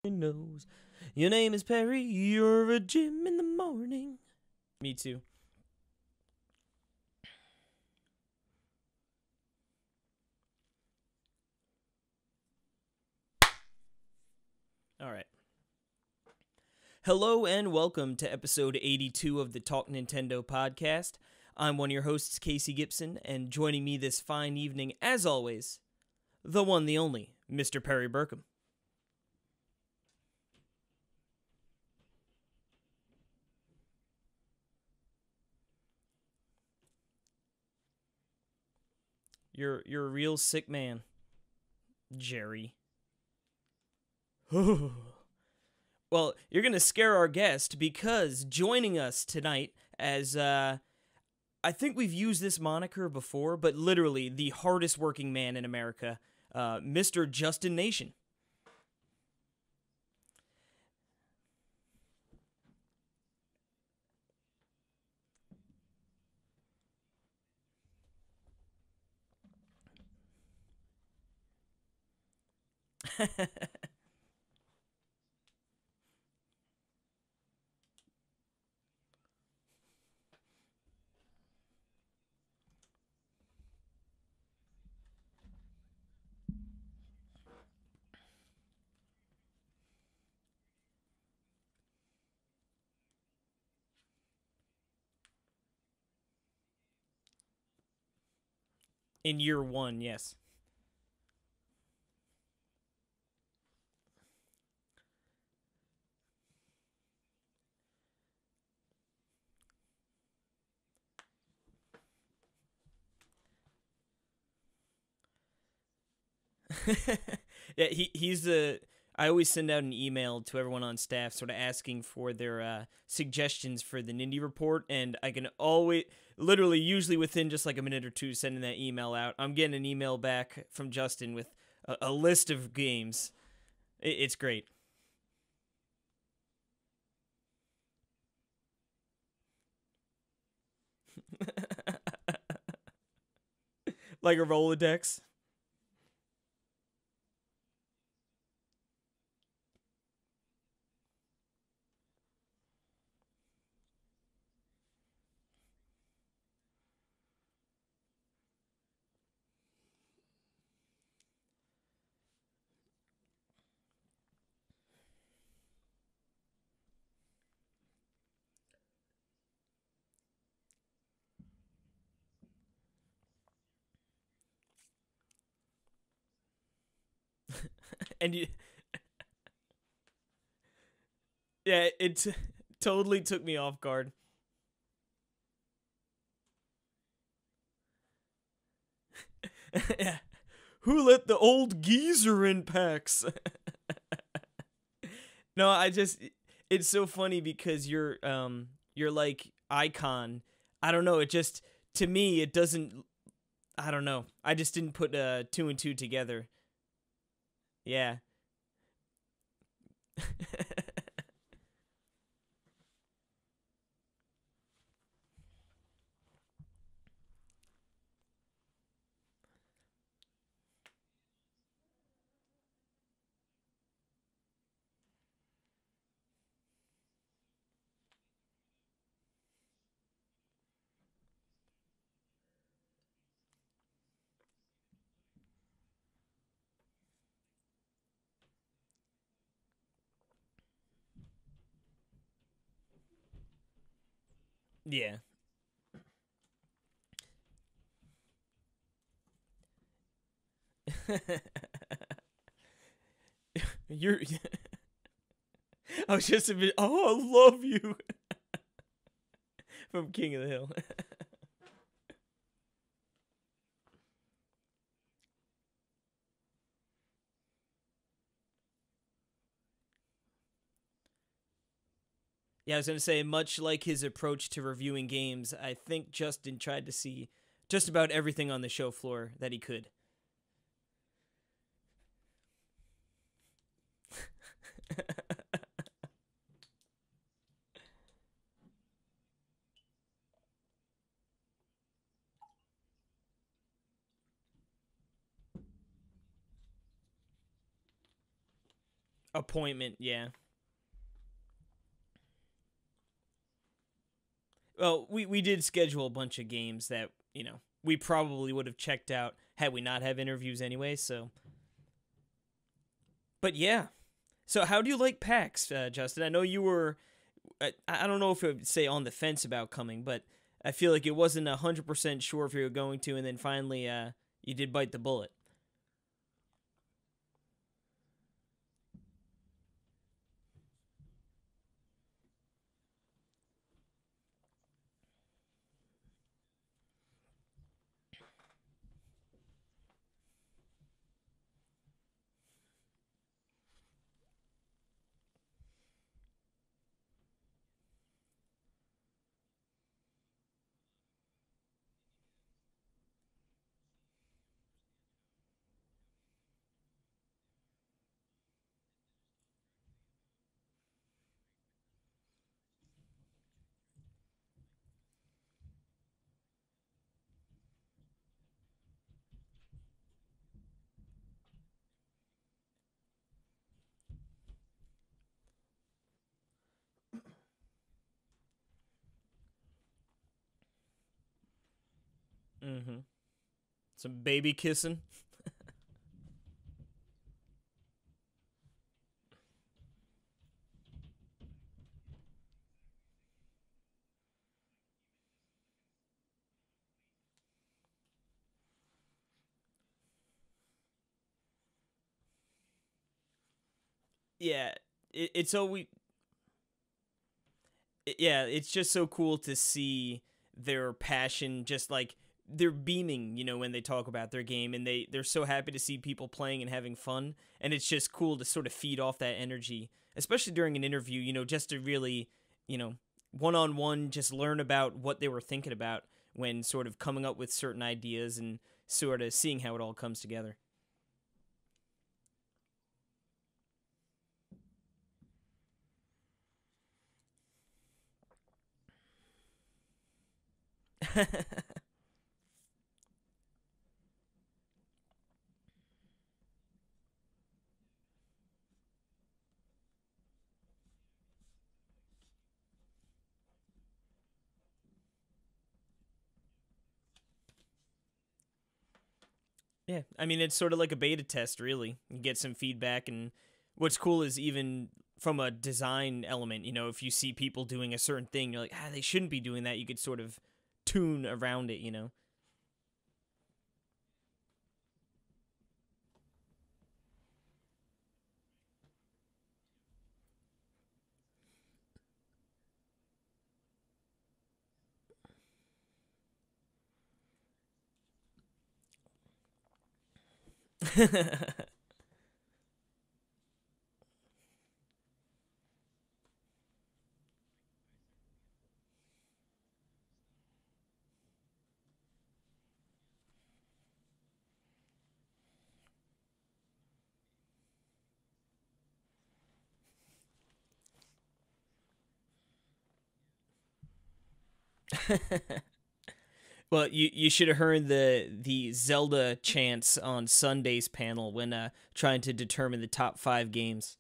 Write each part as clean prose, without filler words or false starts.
knows. Your name is Perry, you're a Jim in the morning. Me too. All right. Hello and welcome to episode 82 of the Talk Nintendo podcast. I'm one of your hosts, Casey Gibson, and joining me this fine evening, as always, the one, the only, Mr. Perry Burkham. You're a real sick man, Jerry. Well, you're going to scare our guest because joining us tonight as, I think we've used this moniker before, but literally the hardest working man in America, Mr. Justin Nation. In year one, yes. Yeah, he's the. I always send out an email to everyone on staff, sort of asking for their suggestions for the Nindy report, and I can always, literally, usually within just like a minute or two, sending that email out, I'm getting an email back from Justin with a list of games. It's great. Like a Rolodex. And you, yeah, it totally took me off guard. Yeah. Who let the old geezer in PAX? No, it's so funny because you're like icon. I don't know, it just to me it doesn't I don't know. I just didn't put two and two together. Yeah. Yeah. You're I was just a bit oh, I love you from King of the Hill. Yeah, I was going to say, much like his approach to reviewing games, I think Justin tried to see just about everything on the show floor that he could. appointment. Yeah. Well, we did schedule a bunch of games that we probably would have checked out had we not have interviews anyway. So, but yeah. So how do you like PAX, Justin? I know you were. I don't know if it would say on the fence about coming, but I feel like it wasn't 100% sure if you were going to, and then finally, you did bite the bullet. Mm-hmm. Some baby kissing. Yeah, it's always yeah, it's just so cool to see their passion, just like they're beaming, when they talk about their game, and they're so happy to see people playing and having fun, and it's just cool to sort of feed off that energy, especially during an interview, just to really, you know, one on one, just learn about what they were thinking about when sort of coming up with certain ideas and sort of seeing how it all comes together. Yeah, I mean it's sort of like a beta test, really. You get some feedback, and what's cool is even from a design element, if you see people doing a certain thing, you're like, they shouldn't be doing that. You could sort of tune around it. Well, you should have heard the Zelda chants on Sunday's panel when trying to determine the top 5 games.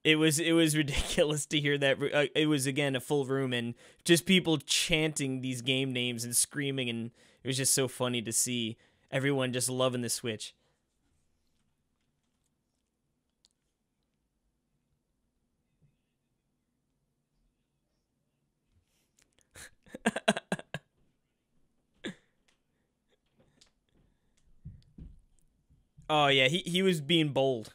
It was ridiculous to hear that. It was again a full room and just people chanting these game names and screaming, and it was just so funny to see everyone just loving the Switch. Oh yeah, he was being bold.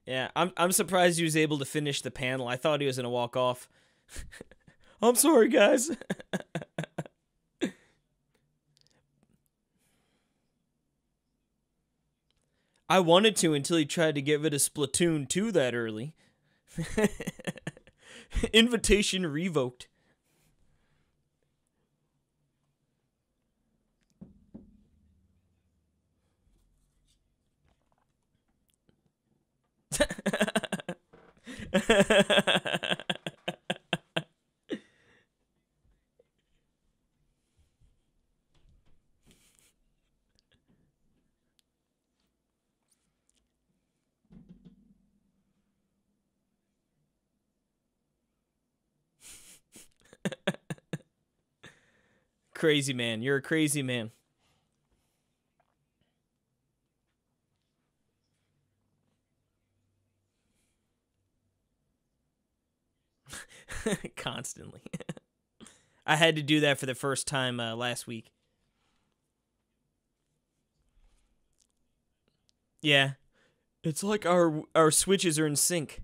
Yeah, I'm surprised he was able to finish the panel. I thought he was gonna walk off. I'm sorry, guys. I wanted to until he tried to get rid of Splatoon 2 that early. Invitation revoked. Crazy man. You're a crazy man. Constantly. I had to do that for the first time last week. Yeah. It's like our switches are in sync.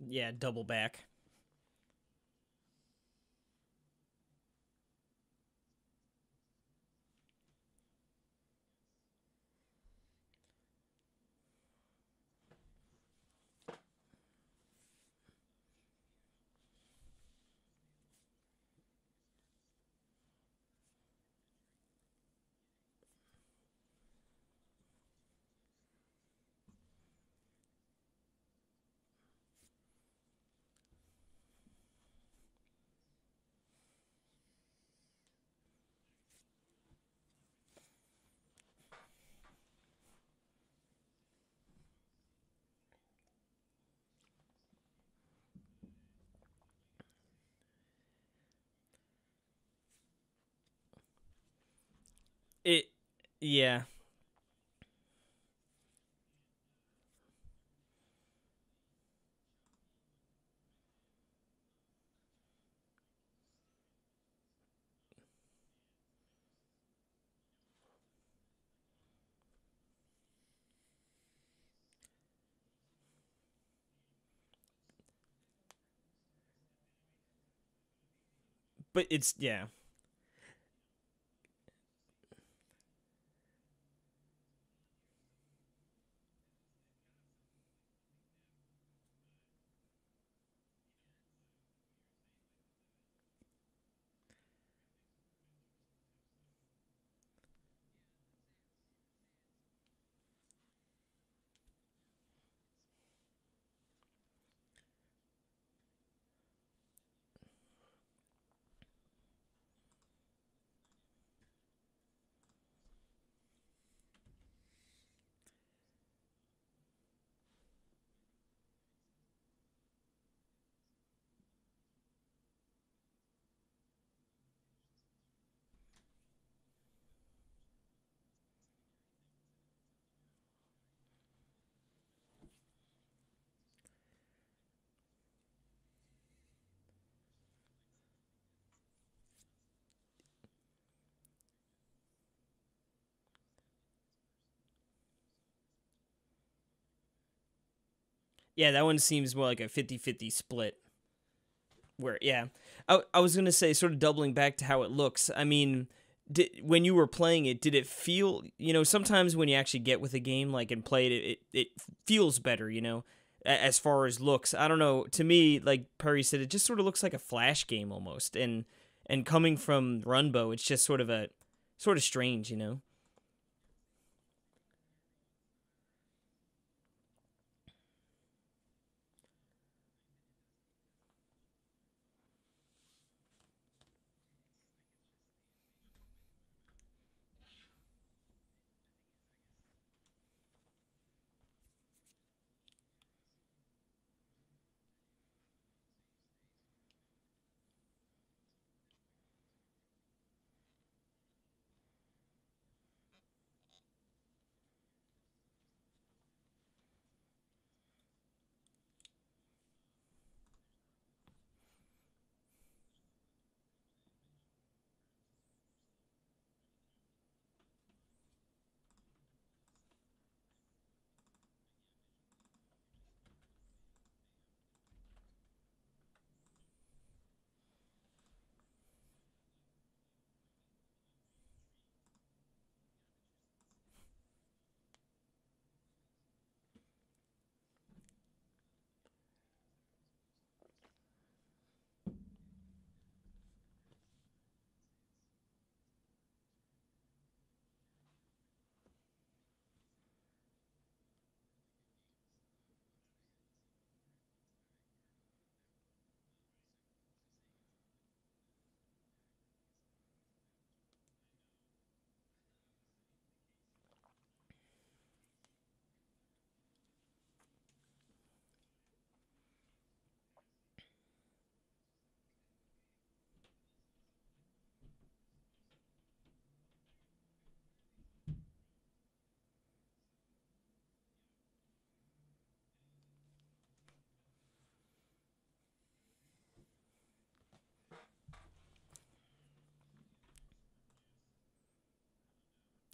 Yeah, double back. It yeah. But it's yeah. Yeah, that one seems more like a 50-50 split. Where, yeah. I was going to say, sort of doubling back to how it looks. I mean, when you were playing it, did it feel, sometimes when you actually get with a game, like, and play it, it feels better, as far as looks. I don't know. To me, like Perry said, it just sort of looks like a Flash game almost. And coming from Runbow, it's just sort of strange.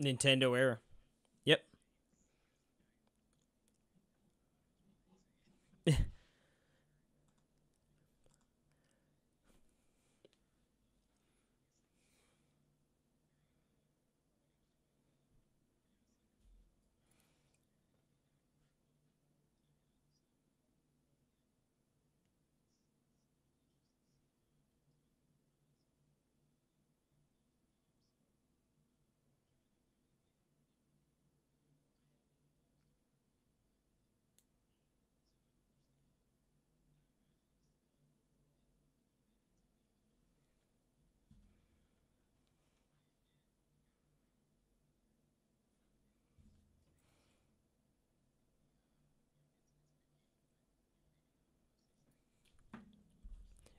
Nintendo era. Yep.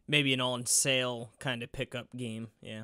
Maybe an on sale kind of pickup game. Yeah.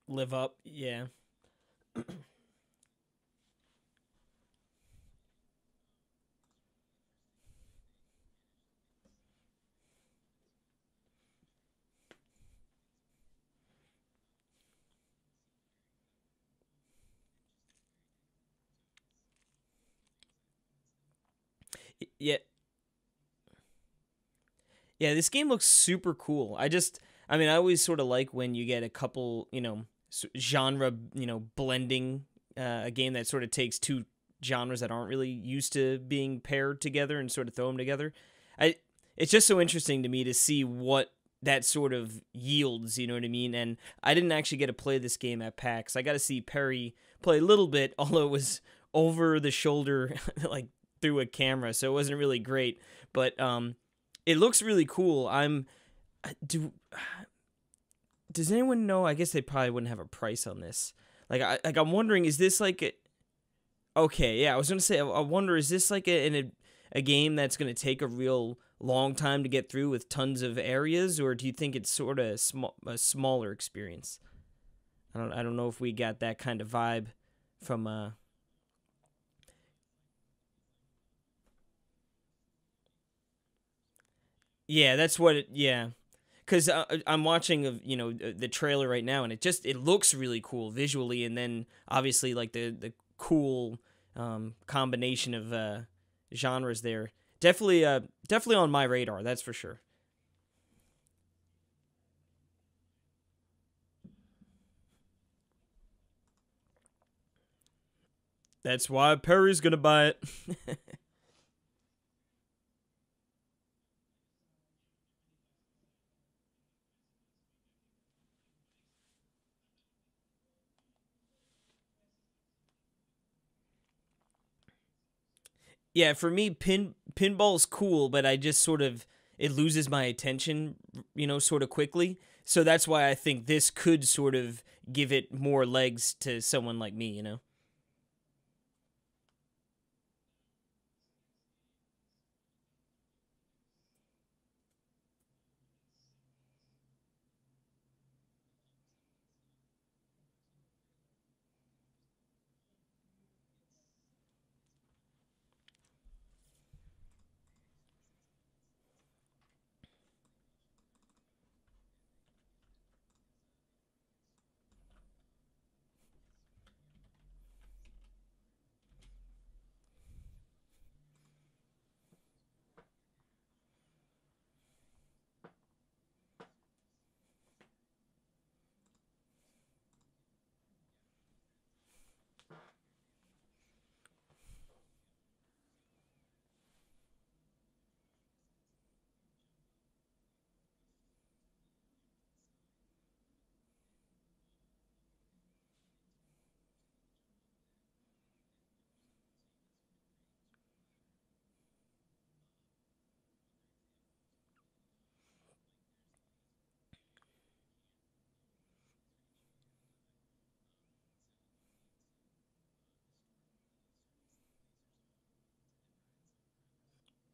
Live up. Yeah. Yeah. Yeah, this game looks super cool. I mean, I always sort of like when you get a couple, genre, blending, a game that sort of takes two genres that aren't really used to being paired together and sort of throw them together. I It's just so interesting to me to see what that sort of yields, you know what I mean? And I didn't actually get to play this game at PAX. I got to see Perry play a little bit, although it was over the shoulder, like through a camera, so it wasn't really great. But it looks really cool. Do does anyone know? I guess they probably wouldn't have a price on this. I'm wondering, is this like okay? Yeah, I was gonna say, I wonder, is this like a game that's gonna take a real long time to get through with tons of areas, or do you think it's sort of a smaller experience? I don't know if we got that kind of vibe from yeah, that's what it yeah. Because I'm watching the trailer right now, and it looks really cool visually, and then obviously like the cool combination of genres there. Definitely on my radar, that's for sure. That's why Perry's gonna buy it. Yeah, for me, pinball's cool, but I just sort of it loses my attention, sort of quickly. So that's why I think this could sort of give it more legs to someone like me.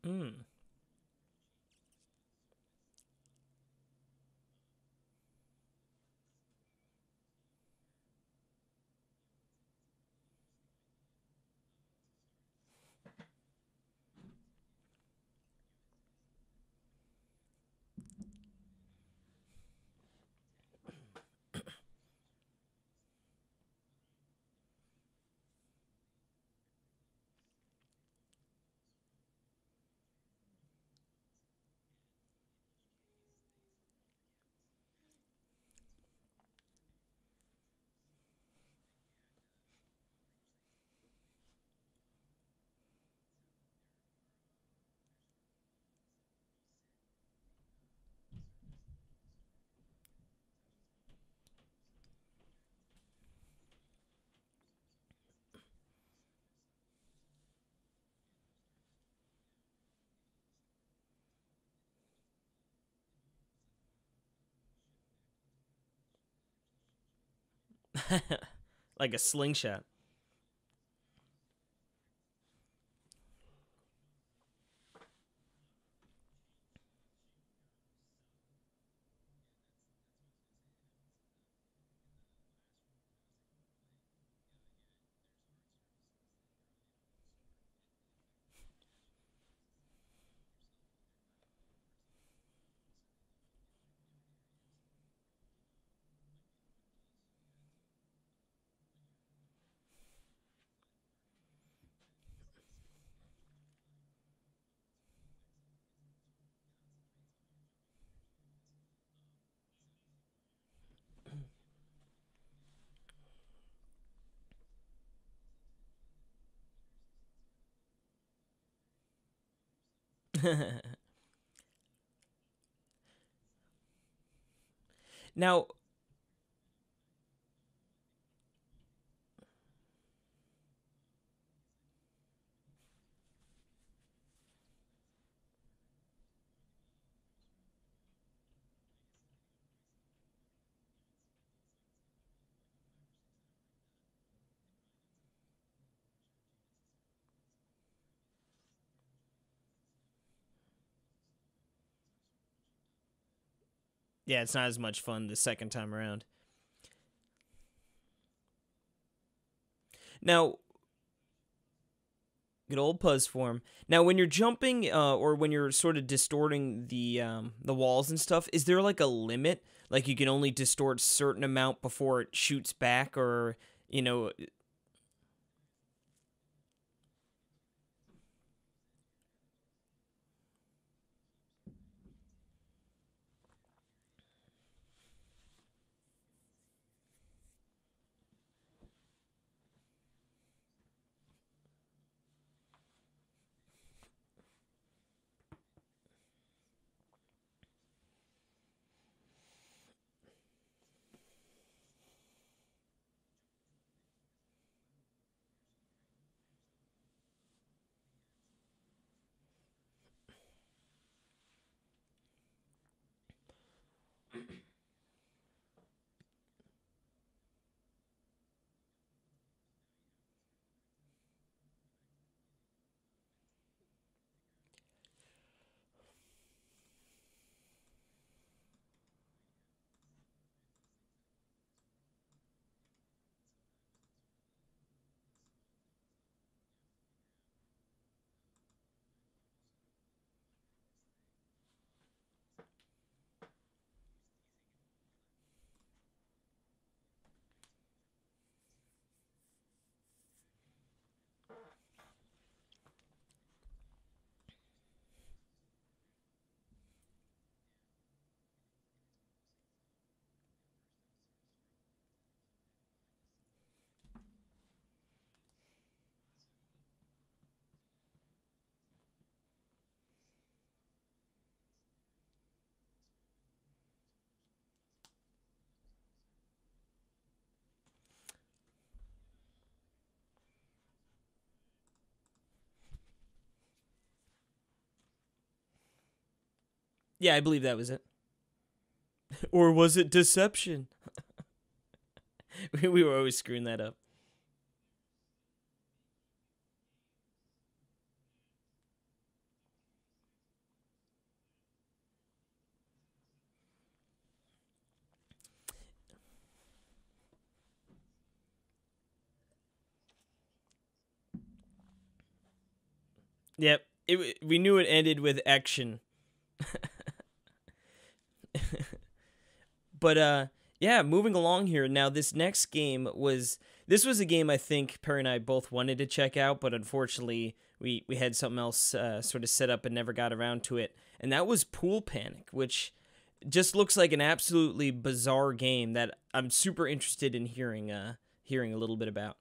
Mm. Like a slingshot. Now, yeah, it's not as much fun the second time around. Now, good old puzz form. Now, when you're jumping, or when you're sort of distorting the walls and stuff, is there like a limit? Like you can only distort certain amount before it shoots back, or you know, yeah, I believe that was it. Or was it deception? We were always screwing that up. Yep. We knew it ended with action. But yeah, moving along here. Now this next game was a game I think Perry and I both wanted to check out, but unfortunately we had something else sort of set up and never got around to it. And that was Pool Panic, which just looks like an absolutely bizarre game that I'm super interested in hearing a little bit about.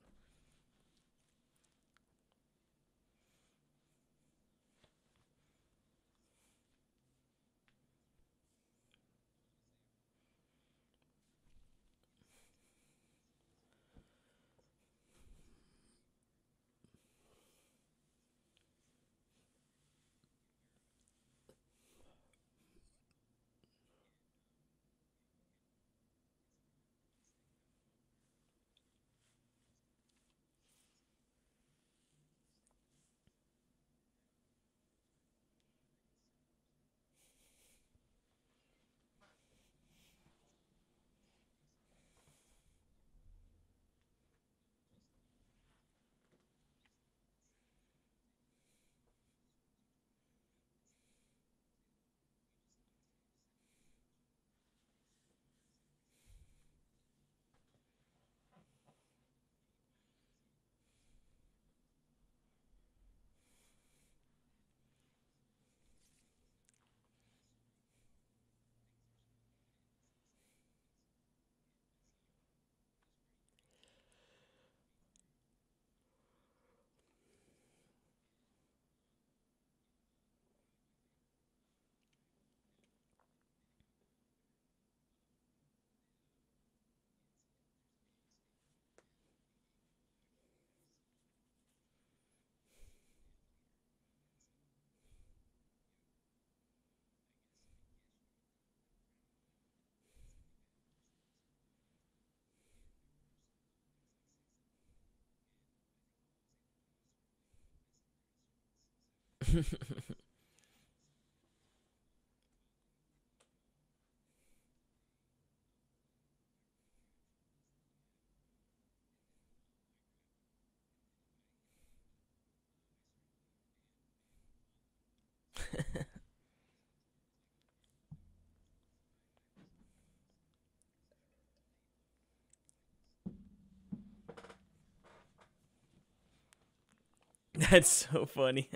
That's so funny.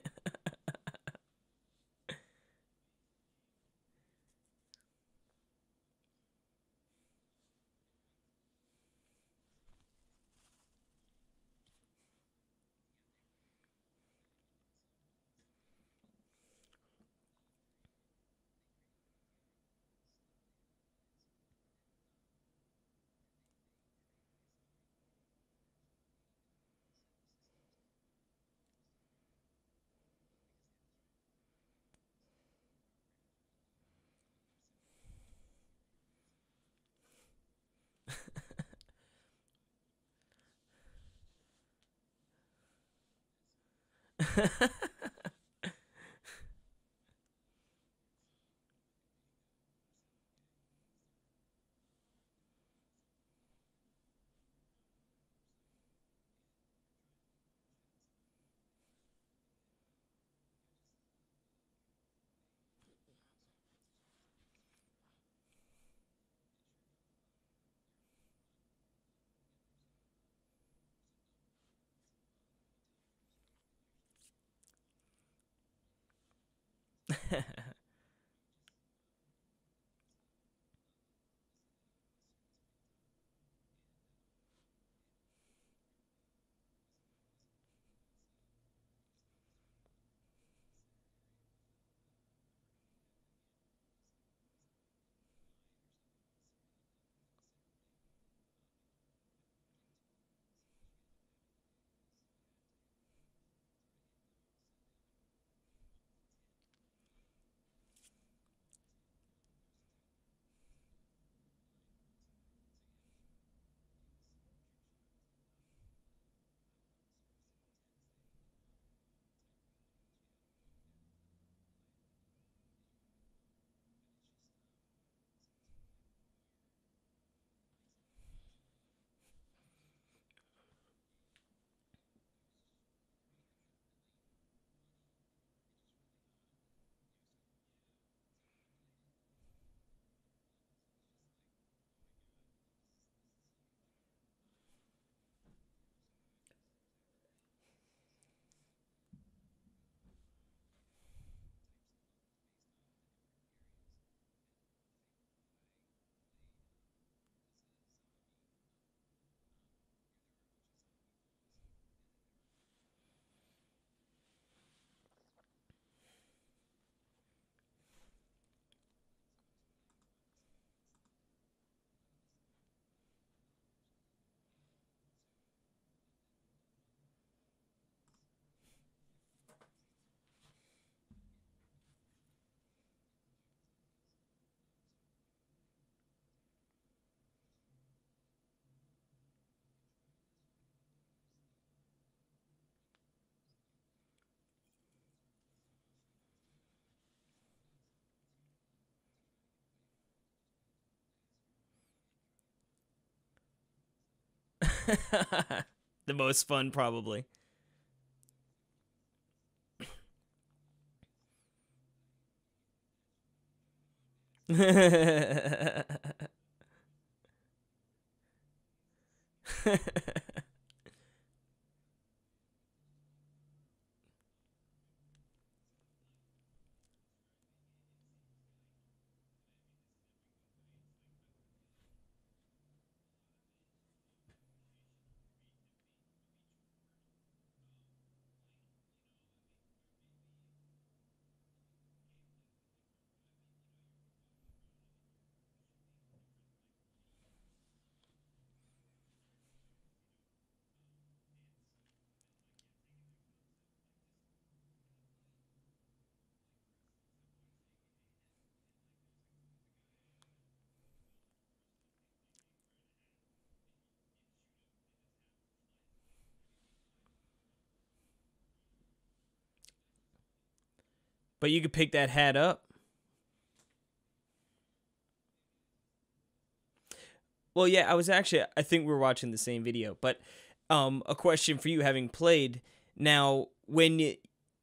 The most fun, probably. But you could pick that hat up. Well, yeah, I think we were watching the same video, but a question for you having played. Now, when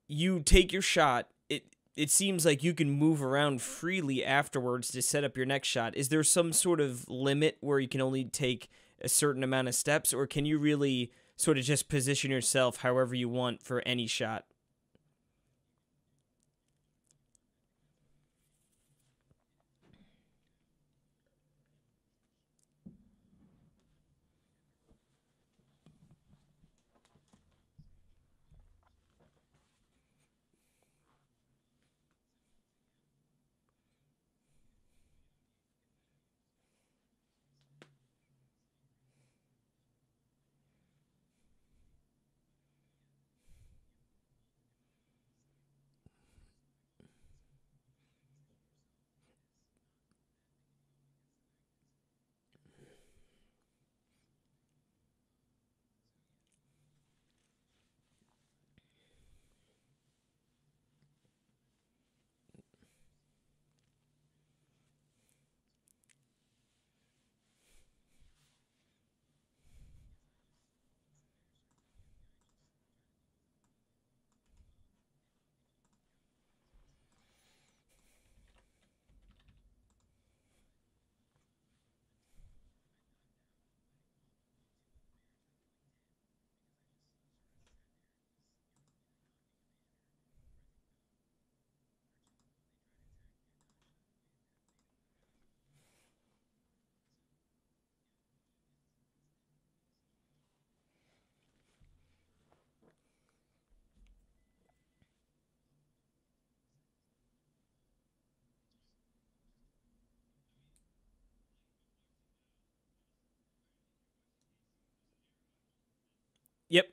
you take your shot, it seems like you can move around freely afterwards to set up your next shot. Is there some sort of limit where you can only take a certain amount of steps, or can you really sort of just position yourself however you want for any shot? Yep.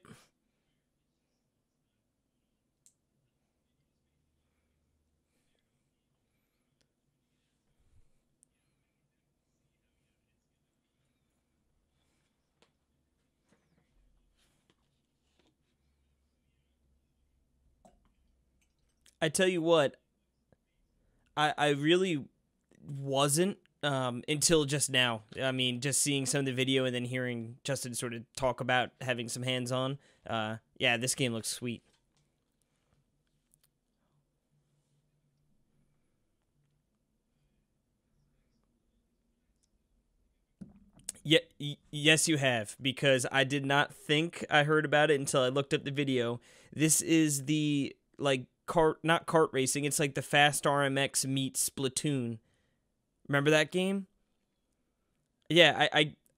I tell you what, I really wasn't until just now. I mean, just seeing some of the video and then hearing Justin sort of talk about having some hands on. Yeah, this game looks sweet. Yeah, yes, you have, because I did not think I heard about it until I looked up the video. This is the like kart, not kart racing. It's like the Fast RMX meets Splatoon. Remember that game? Yeah,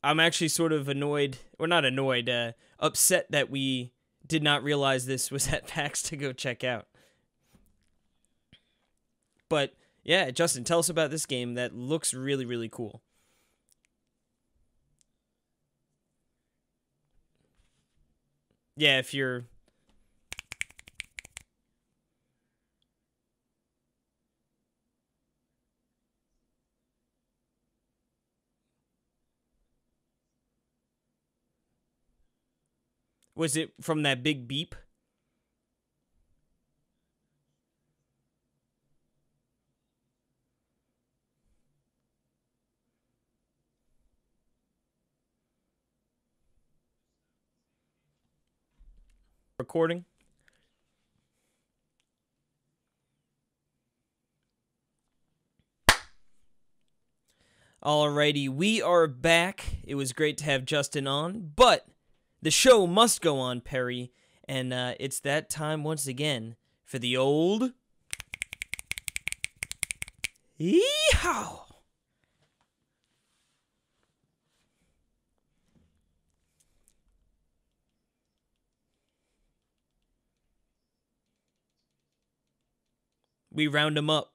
I'm actually sort of annoyed, or not annoyed, upset that we did not realize this was at PAX to go check out. But yeah, Justin, tell us about this game that looks really, really cool. Yeah, if you're was it from that big beep recording? Alrighty, we are back. It was great to have Justin on, but the show must go on, Perry, and it's that time once again for the old Yeehaw! We round them up.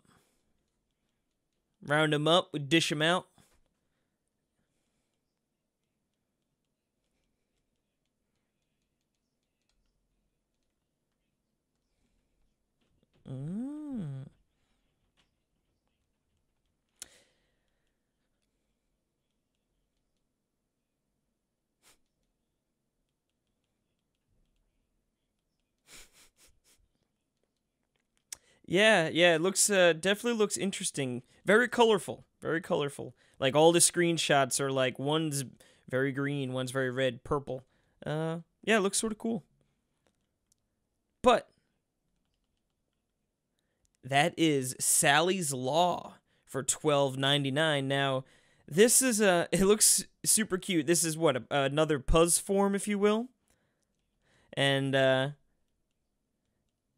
Round them up, we dish them out. Mm. Yeah, yeah, it looks definitely looks interesting. Very colorful, very colorful. Like all the screenshots are like one's very green, one's very red, purple. Yeah, it looks sort of cool. But that is Sally's Law for $12.99. Now, this is a it looks super cute. This is what another Puzz form, if you will. And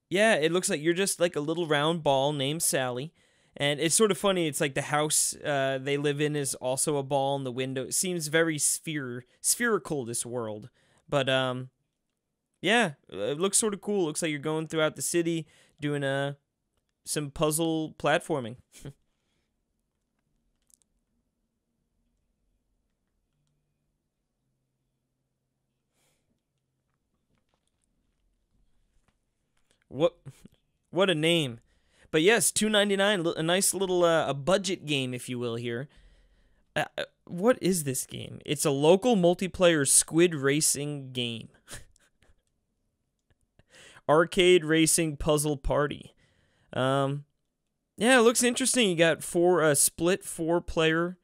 yeah, it looks like you're just like a little round ball named Sally. And it's sort of funny. It's like the house they live in is also a ball in the window. It seems very spherical, this world. But yeah, it looks sort of cool. It looks like you're going throughout the city doing some puzzle platforming. what what a name. But yes, $2.99, a nice little a budget game, if you will. Here, what is this game? It's a local multiplayer squid racing game, arcade racing puzzle party. Yeah, it looks interesting. You got split 4-player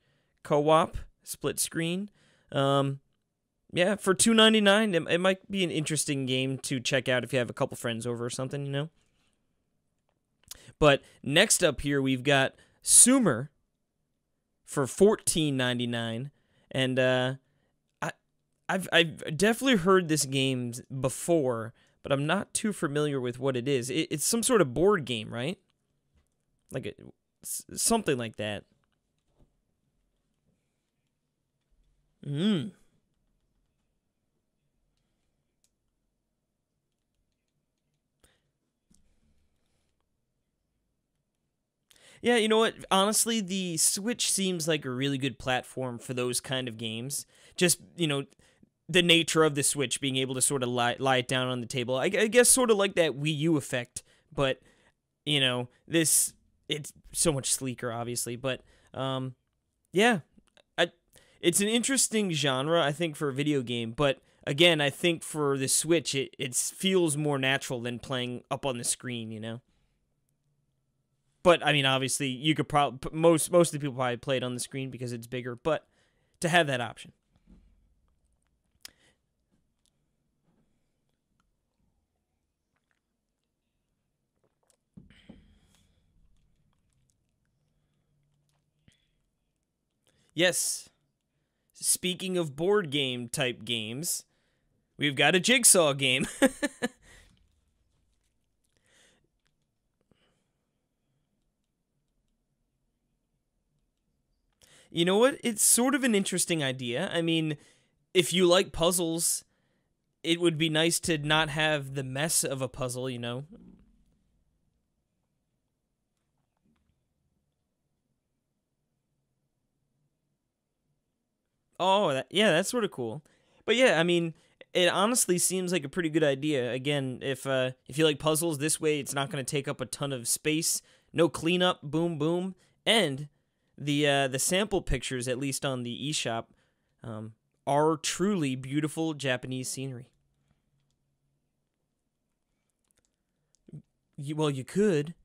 co-op, split screen. Yeah, for $2.99, it might be an interesting game to check out if you have a couple friends over or something, you know. But next up here, we've got Sumer for $14.99, and I've definitely heard this game before, but I'm not too familiar with what it is. It's some sort of board game, right? Like something like that. Hmm. Yeah, you know what? Honestly, the Switch seems like a really good platform for those kind of games. Just, the nature of the Switch being able to sort of lie it down on the table. I guess sort of like that Wii U effect, but, this, it's so much sleeker, obviously. But, yeah, it's an interesting genre, I think, for a video game. But, again, I think for the Switch, it feels more natural than playing up on the screen, you know? But I mean, obviously, you could probably most of the people probably play it on the screen because it's bigger. But to have that option, yes. Speaking of board game type games, we've got a jigsaw game. You know what? It's sort of an interesting idea. I mean, if you like puzzles, it would be nice to not have the mess of a puzzle. You know. Oh, yeah, that's sort of cool. But yeah, I mean, it honestly seems like a pretty good idea. Again, if you like puzzles, this way it's not going to take up a ton of space. No cleanup, boom, boom, and the sample pictures, at least on the eShop, are truly beautiful Japanese scenery. Well, you could.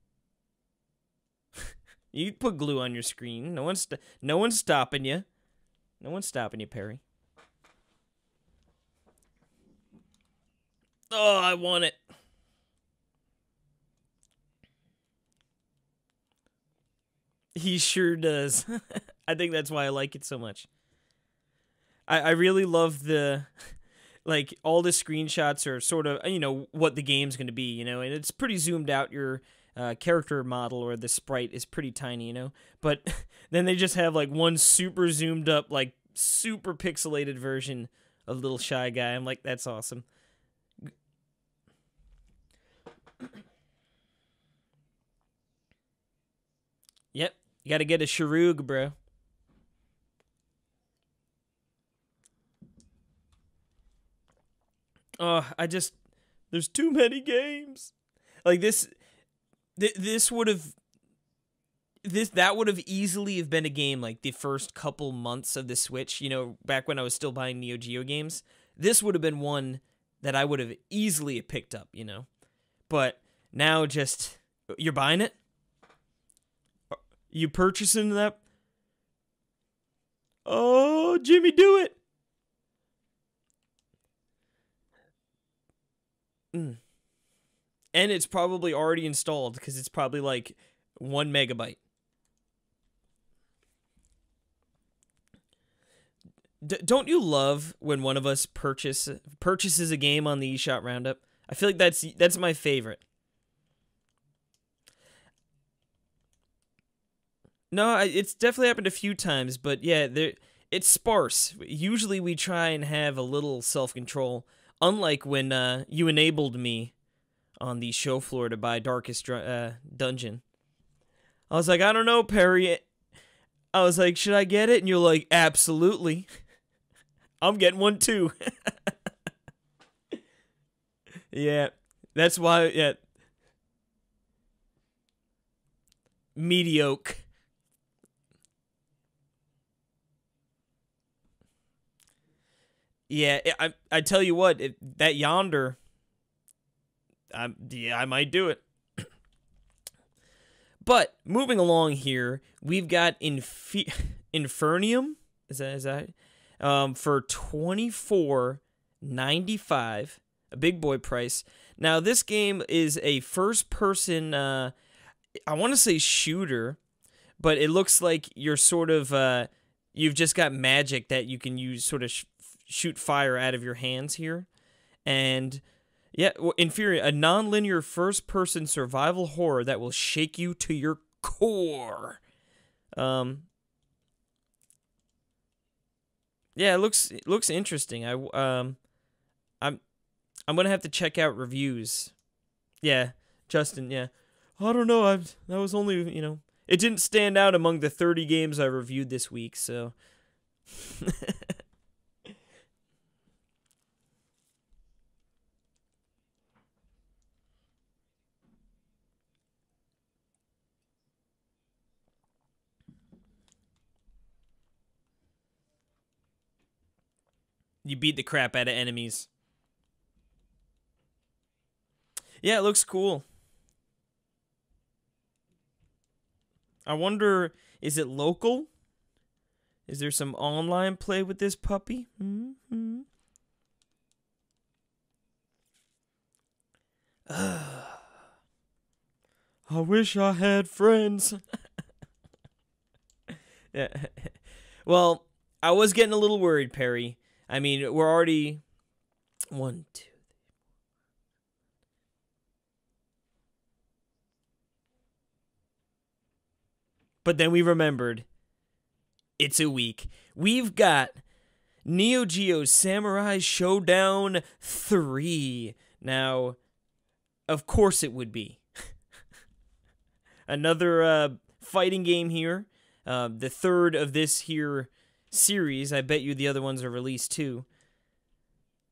You could put glue on your screen. No one's stopping you. No one's stopping you, Perry. Oh, I want it. He sure does. I think that's why I like it so much. I really love the like all the screenshots are sort of what the game's going to be, and it's pretty zoomed out. Your character model or the sprite is pretty tiny, but then they just have like one super zoomed up, like super pixelated version of Little Shy Guy. I'm like, that's awesome. Yep, you got to get a Sharug, bro. Oh, there's too many games. Like this would have that would have easily have been a game like the first couple months of the Switch, back when I was still buying Neo Geo games. This would have been one that I would have easily picked up, But now just You're buying it? You purchasing that? Oh, Jimmy, do it. Mm. And it's probably already installed because it's probably like 1 megabyte. Don't you love when one of us purchases a game on the eShop Roundup? I feel like that's my favorite. No, it's definitely happened a few times, but yeah, it's sparse. Usually we try and have a little self-control, unlike when you enabled me on the show floor to buy Darkest Dungeon. I was like, I don't know, Perry. I was like, should I get it? And you're like, absolutely. I'm getting one too. Yeah, that's why, yeah. Mediocre. Yeah, I tell you what, that yonder, yeah, I might do it. But moving along here, we've got Infernium. Is that for $24.95, a big boy price. Now this game is a first-person, I want to say shooter, but it looks like you're sort of you've just got magic that you can use, sort of shoot fire out of your hands here, and yeah, Inferior, a non-linear first-person survival horror that will shake you to your core. Yeah, it looks interesting. I'm gonna have to check out reviews. Yeah, Justin. Yeah, I don't know. That was only, it didn't stand out among the 30 games I reviewed this week. So. You beat the crap out of enemies. Yeah, it looks cool. I wonder, is it local? Is there some online play with this puppy? Mm-hmm. I wish I had friends. Yeah. Well, I was getting a little worried, Perry. I mean, we're already 1, 2. But then we remembered it's a week. We've got Neo Geo Samurai Showdown 3. Now, of course it would be. Another fighting game here. The third of this here series. I bet you the other ones are released too.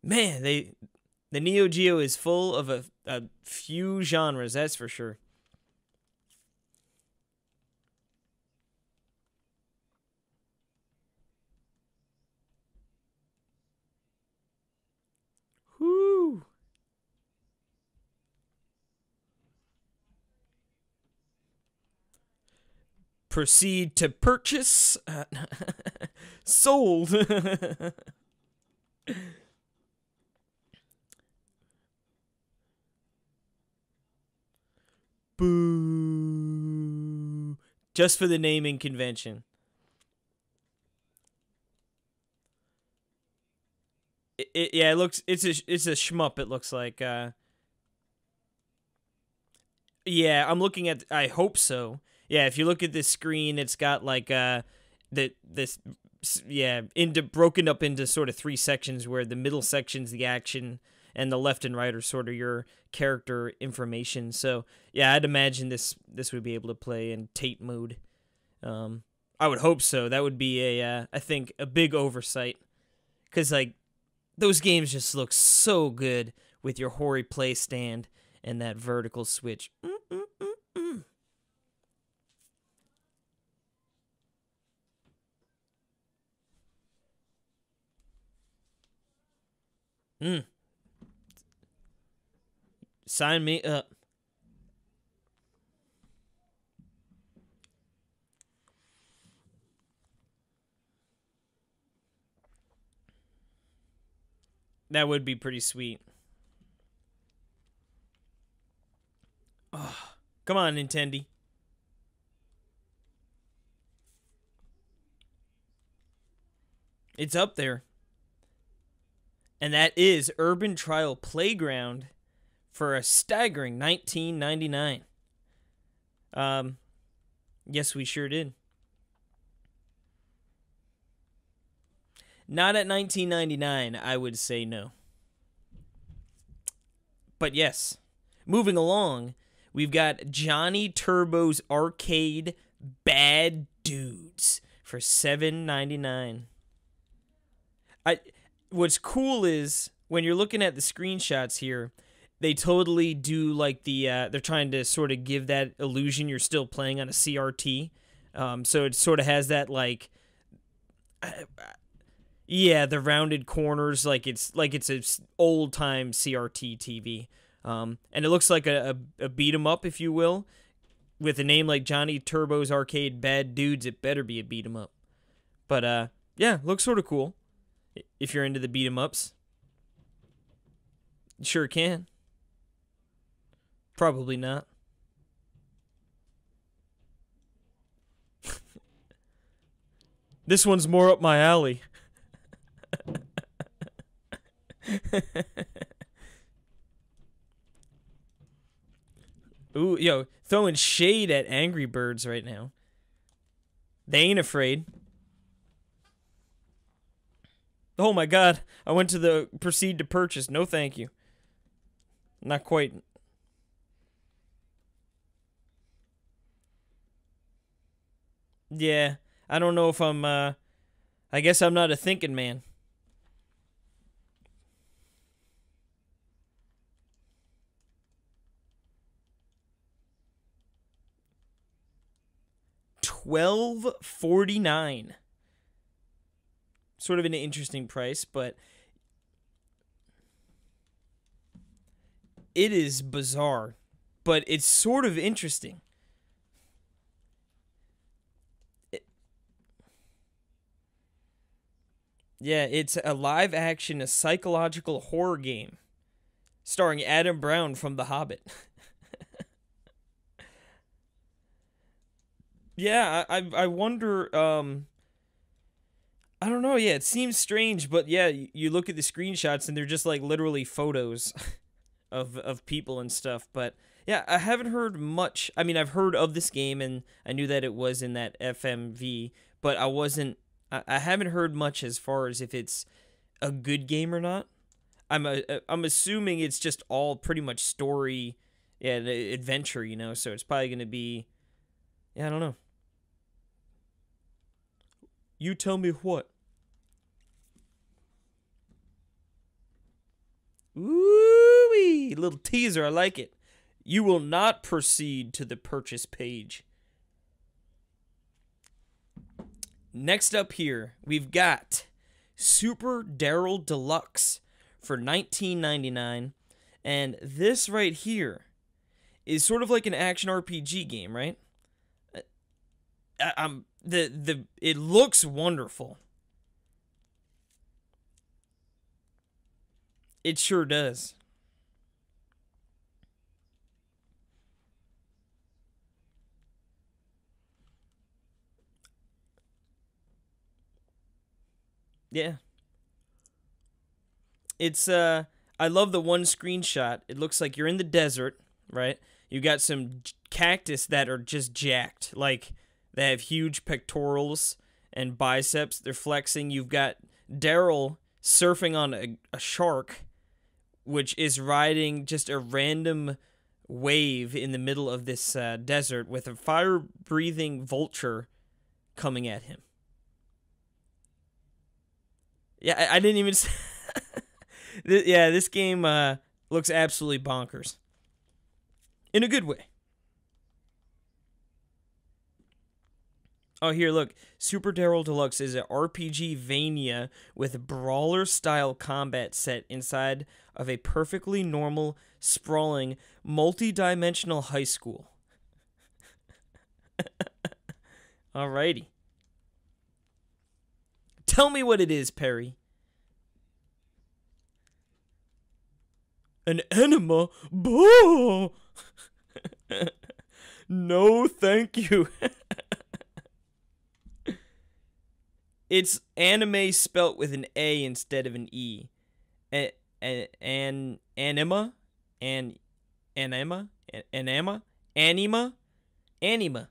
Man, the Neo Geo is full of a few genres, that's for sure. Whoo! Proceed to purchase. Sold. Boo. Just for the naming convention. Yeah, it looks, it's a shmup, it looks like. Yeah, I'm looking at, I hope so. Yeah, if you look at this screen, it's got like this yeah, into broken up into sort of 3 sections, where the middle section's the action and the left and right are sort of your character information. So, yeah, I'd imagine this would be able to play in tape mode. I would hope so. That would be I think a big oversight, cuz like those games just look so good with your Hori play stand and that vertical switch. Mm. Sign me up. That would be pretty sweet. Oh, come on, Nintendo. It's up there. And that is Urban Trial Playground for a staggering $19.99. Yes, we sure did. Not at $19.99, I would say no. But yes, moving along, we've got Johnny Turbo's Arcade Bad Dudes for $7.99. What's cool is when you're looking at the screenshots here, they totally do like the they're trying to sort of give that illusion you're still playing on a CRT. So it sort of has that like yeah, the rounded corners like it's a old time CRT TV. And it looks like a beat 'em up, if you will, with a name like Johnny Turbo's Arcade Bad Dudes. It better be a beat 'em up. But yeah, looks sort of cool. If you're into the beat 'em ups, you sure can. Probably not. This one's more up my alley. Ooh, yo, throwing shade at Angry Birds right now. They ain't afraid. Oh my god, I went to the proceed to purchase. No thank you. Not quite. Yeah, I don't know if I'm, I guess I'm not a thinking man. $12.49. Sort of an interesting price, but it is bizarre, but it's sort of interesting. Yeah, it's a live-action, a psychological horror game starring Adam Brown from The Hobbit. Yeah, I wonder, I don't know, yeah, it seems strange, but yeah, you look at the screenshots and they're just like literally photos of people and stuff, but yeah, I haven't heard much. I mean, I've heard of this game and I knew that it was in that FMV, but I haven't heard much as far as if it's a good game or not. I'm assuming it's just all pretty much story, yeah, adventure, so it's probably going to be, yeah, I don't know. You tell me what. Ooh-wee, little teaser, I like it. You will not proceed to the purchase page. Next up here, we've got Super Daryl Deluxe for $19.99. And this right here is sort of like an action RPG game, right? It looks wonderful. It sure does. Yeah. It's I love the one screenshot. It looks like you're in the desert, right? You got some cactus that are just jacked. Like they have huge pectorals and biceps. They're flexing. You've got Daryl surfing on a shark, which is riding just a random wave in the middle of this desert with a fire-breathing vulture coming at him. Yeah, I didn't even... Yeah, this game looks absolutely bonkers. In a good way. Oh, here, look. Super Daryl Deluxe is an RPG Vania with brawler-style combat set inside of a perfectly normal, sprawling, multi-dimensional high school. Alrighty. Tell me what it is, Perry. An enema? Boo! No, thank you. It's anime spelt with an A instead of an E. Anima? Anima? Anima? Anima? Anima.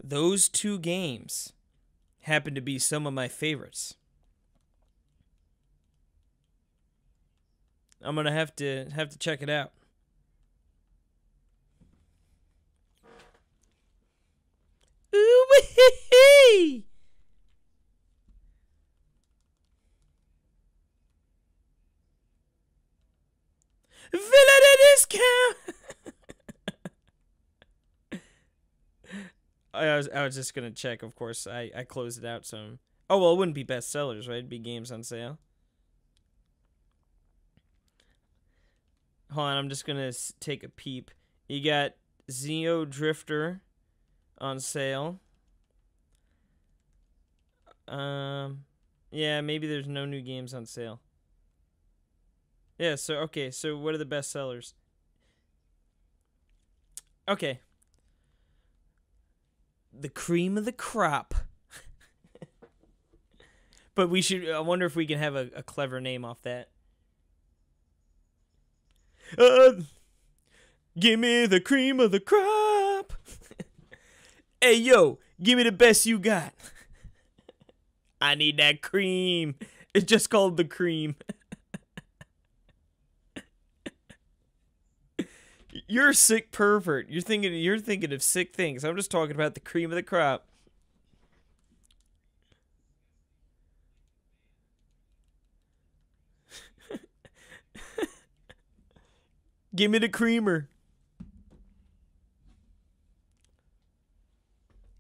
Those two games happen to be some of my favorites. I'm gonna have to check it out. Ooh-wee-hee-hee! Villain discount. I was just gonna check. Of course, I closed it out. So, oh well, it wouldn't be bestsellers, right? It'd be games on sale. Hold on, I'm just gonna take a peep. You got Zeo Drifter on sale. Yeah, maybe there's no new games on sale. Yeah, so okay, so what are the best sellers? Okay. The cream of the crop. But we should, I wonder if we can have a clever name off that. Give me the cream of the crop. Hey, yo, give me the best you got. I need that cream. It's just called the cream. You're a sick pervert. You're thinking of sick things. I'm just talking about the cream of the crop. Give me the creamer.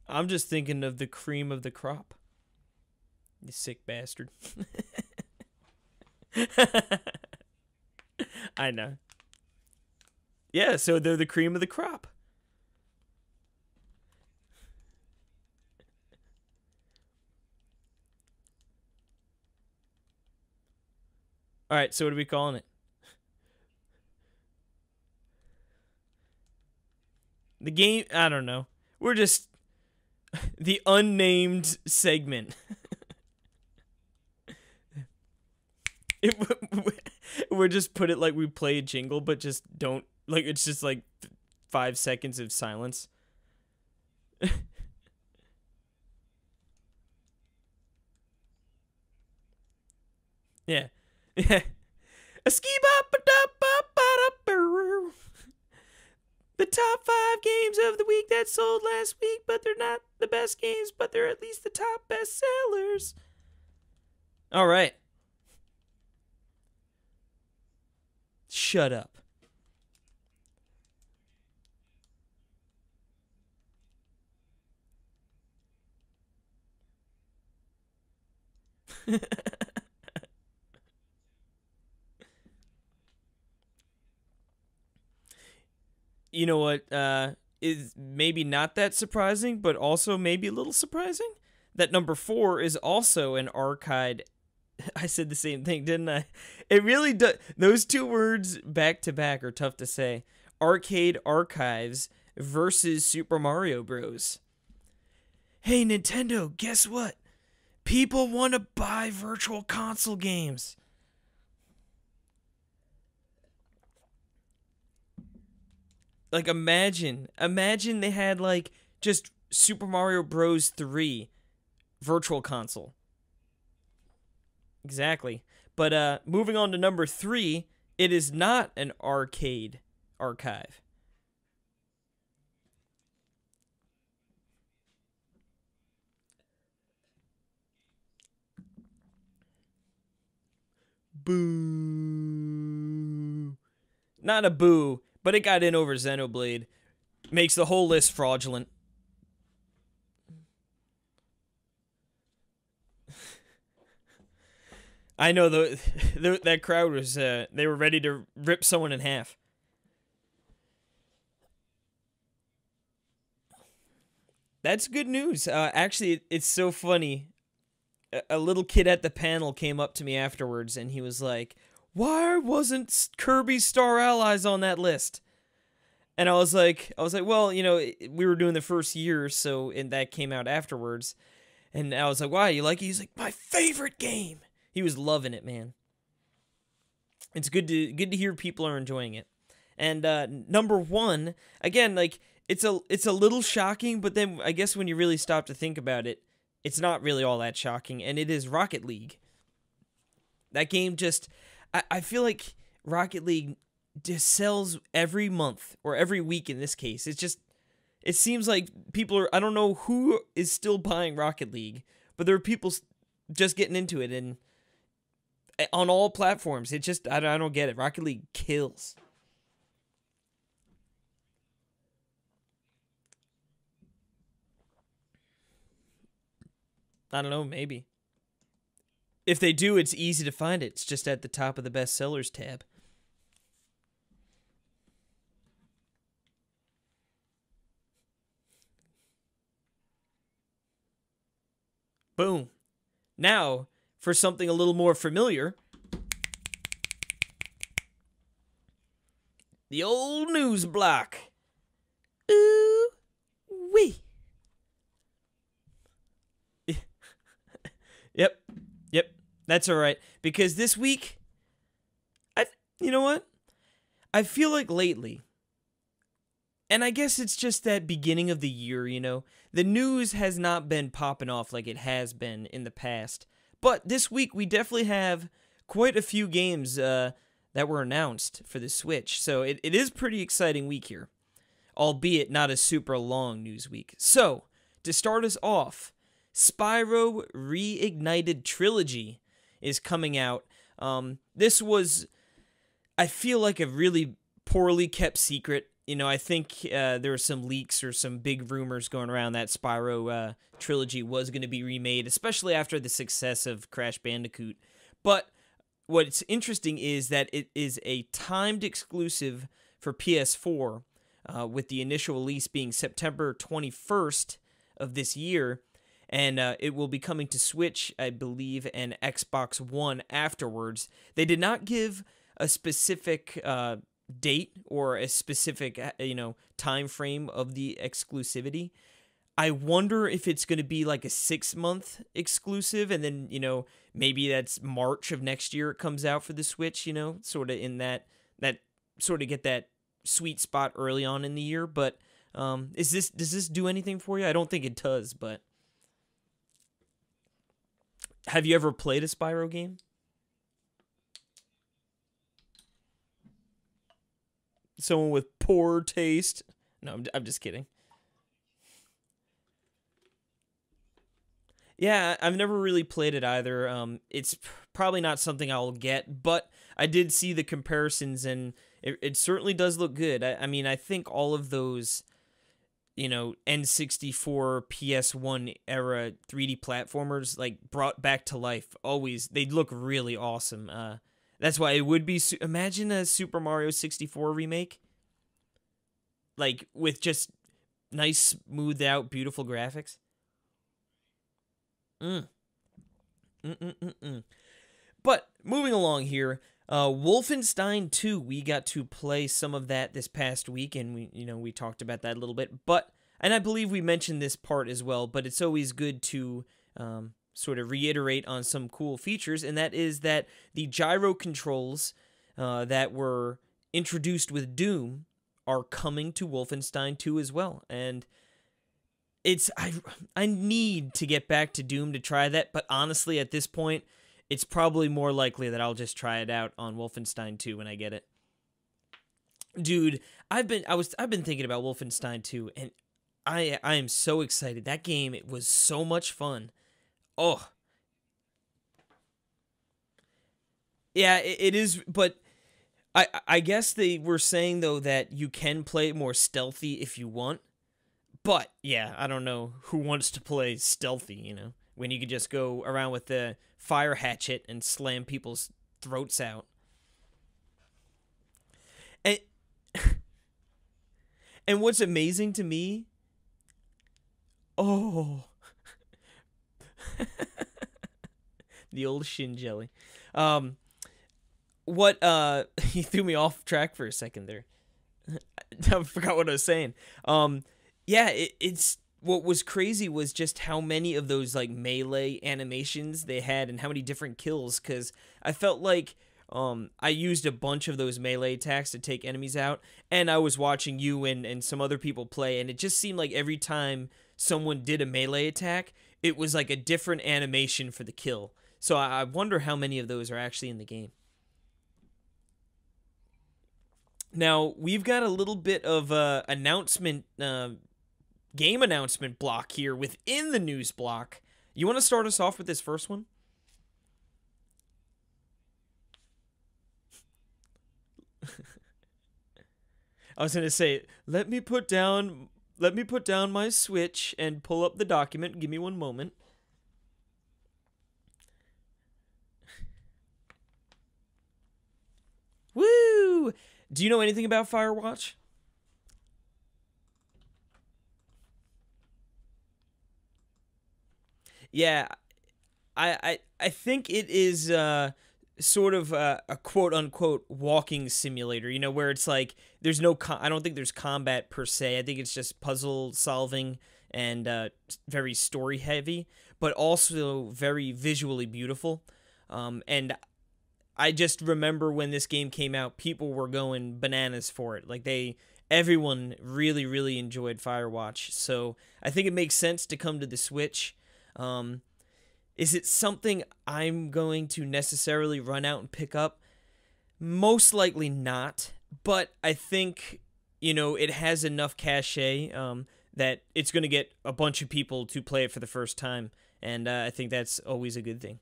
I'm just thinking of the cream of the crop. You sick bastard. I know. Yeah, so they're the cream of the crop. All right, so what are we calling it? The game, I don't know. We're just the unnamed segment. We're just put it like we play a jingle, but just don't, like, it's just like 5 seconds of silence. Yeah. Yeah. The top 5 games of the week that sold last week, but they're not the best games, but they're at least the top best sellers. All right. Shut up. You know what is maybe not that surprising, but also maybe a little surprising? That number 4 is also an arcade. I said the same thing, didn't I? It really does. Those two words back to back are tough to say. Arcade Archives versus Super Mario Bros. Hey, Nintendo, guess what? People want to buy virtual console games. Like, imagine they had, like, just Super Mario Bros. 3 virtual console. Exactly. But moving on to number 3, it is not an arcade archive. Boo. Not a boo, but it got in over Xenoblade. Makes the whole list fraudulent. I know that crowd was they were ready to rip someone in half. That's good news. Actually, it's so funny. A little kid at the panel came up to me afterwards, and he was like, "Why wasn't Kirby Star Allies on that list?" And I was like, well, we were doing the first year, so and that came out afterwards. And I was like, "Why you like it?" He's like, "My favorite game." He was loving it, man. It's good to hear people are enjoying it. And number one, again, like it's a little shocking, but then I guess when you really stop to think about it, it's not really all that shocking, and it is Rocket League. That game just, I feel like Rocket League just sells every month, or every week in this case. It seems like people are, I don't know who is still buying Rocket League, but there are people just getting into it, and on all platforms. It just, I don't get it. Rocket League kills. I don't know, maybe. If they do, it's easy to find it. It's just at the top of the bestsellers tab. Boom. Now, for something a little more familiar, the old news block. Ooh wee. Yep. Yep. That's all right. Because this week, you know what? I feel like lately, and I guess it's just that beginning of the year, the news has not been popping off like it has been in the past. But this week, we definitely have quite a few games that were announced for the Switch. So it is pretty exciting week here, albeit not a super long news week. So, to start us off, Spyro Reignited Trilogy is coming out. This was, I feel like, a really poorly kept secret. I think there were some leaks or some big rumors going around that Spyro trilogy was going to be remade, especially after the success of Crash Bandicoot. But what's interesting is that it is a timed exclusive for PS4, with the initial release being September 21st of this year, and it will be coming to Switch, I believe, and Xbox One afterwards. They did not give a specific date or a specific time frame of the exclusivity. I wonder if it's going to be like a 6-month exclusive, and then maybe that's March of next year it comes out for the Switch, sort of in that sort of get that sweet spot early on in the year. But does this do anything for you? I don't think it does. But have you ever played a Spyro game? Someone with poor taste. No, I'm just kidding. Yeah, I've never really played it either. It's probably not something I'll get, but I did see the comparisons, and it certainly does look good. I mean, I think all of those, N64, PS1 era 3D platformers, like, brought back to life, always, they look really awesome. That's why it would be, imagine a Super Mario 64 remake, like, with just nice, smoothed out, beautiful graphics. Mm. Mm-mm-mm-mm. But moving along here, Wolfenstein 2, we got to play some of that this past week, and we talked about that a little bit. And I believe we mentioned this part as well, but it's always good to sort of reiterate on some cool features, and that is that the gyro controls that were introduced with Doom are coming to Wolfenstein 2 as well, and I need to get back to Doom to try that, but honestly, at this point, it's probably more likely that I'll just try it out on Wolfenstein 2 when I get it. Dude, I've been thinking about Wolfenstein 2, and I am so excited. That game, it was so much fun. Oh. Yeah, it is, but I guess they were saying though that you can play more stealthy if you want. But, yeah, I don't know who wants to play stealthy, when you could just go around with the fire hatchet and slam people's throats out. And, and what's amazing to me, Oh, the old shin jelly. Um, what he threw me off track for a second there. I forgot what I was saying. Yeah, it's what was crazy was just how many of those like melee animations they had and how many different kills. Because I felt like I used a bunch of those melee attacks to take enemies out, and I was watching you and some other people play, and it just seemed like every time someone did a melee attack, it was like a different animation for the kill. So I wonder how many of those are actually in the game. Now we've got a little bit of announcement, game announcement block here within the news block. You want to start us off with this first one? I was gonna say, let me put down my Switch and pull up the document. Give me one moment. Woo! Do you know anything about Firewatch? Yeah, I think it is sort of a quote unquote walking simulator. You know, where it's like there's no I don't think there's combat per se. I think it's just puzzle solving and very story heavy, but also very visually beautiful. And I just remember when this game came out, people were going bananas for it. Like everyone really enjoyed Firewatch. So I think it makes sense to come to the Switch. Um, is it something I'm going to necessarily run out and pick up? Most likely not. But I think, it has enough cachet that it's going to get a bunch of people to play it for the first time. And I think that's always a good thing.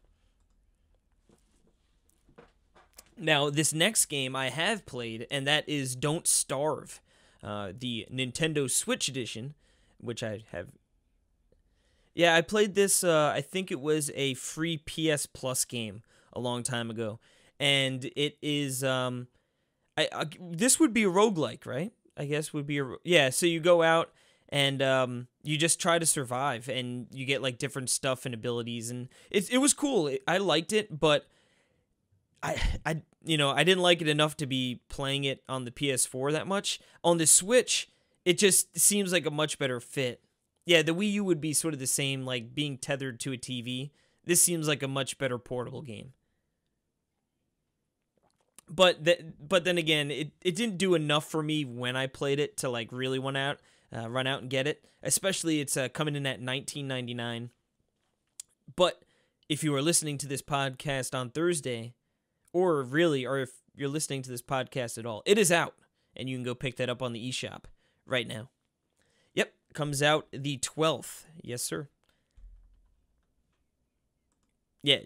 Now, this next game I have played, and that is Don't Starve, the Nintendo Switch edition, which I have. Yeah, I played this, I think it was a free PS Plus game a long time ago. And it is, this would be a roguelike, right? I guess would be yeah, so you go out and you just try to survive, and you get, like, different stuff and abilities, and it was cool. I liked it, but I didn't like it enough to be playing it on the PS4 that much. On the Switch, it just seems like a much better fit. Yeah, the Wii U would be sort of the same, like being tethered to a TV. This seems like a much better portable game. But then again, it didn't do enough for me when I played it to like really run out and get it. Especially it's coming in at $19.99. But if you are listening to this podcast on Thursday, or if you're listening to this podcast at all, it is out, and you can go pick that up on the eShop right now. Yep, comes out the 12th. Yes, sir. Yeah.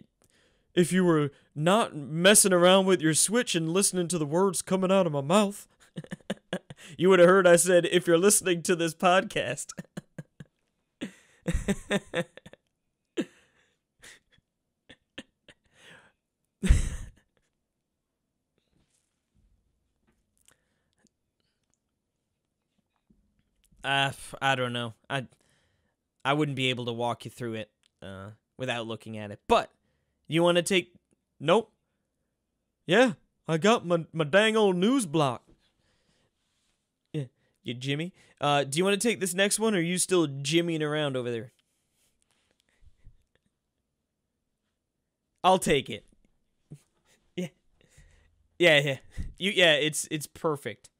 If you were not messing around with your Switch and listening to the words coming out of my mouth, you would have heard I said, if you're listening to this podcast. I don't know. I wouldn't be able to walk you through it without looking at it. But you want to take? Nope. Yeah, I got my dang old news block. Yeah, you Jimmy. Do you want to take this next one, or are you still jimmying around over there? I'll take it. Yeah, yeah. Yeah, it's perfect.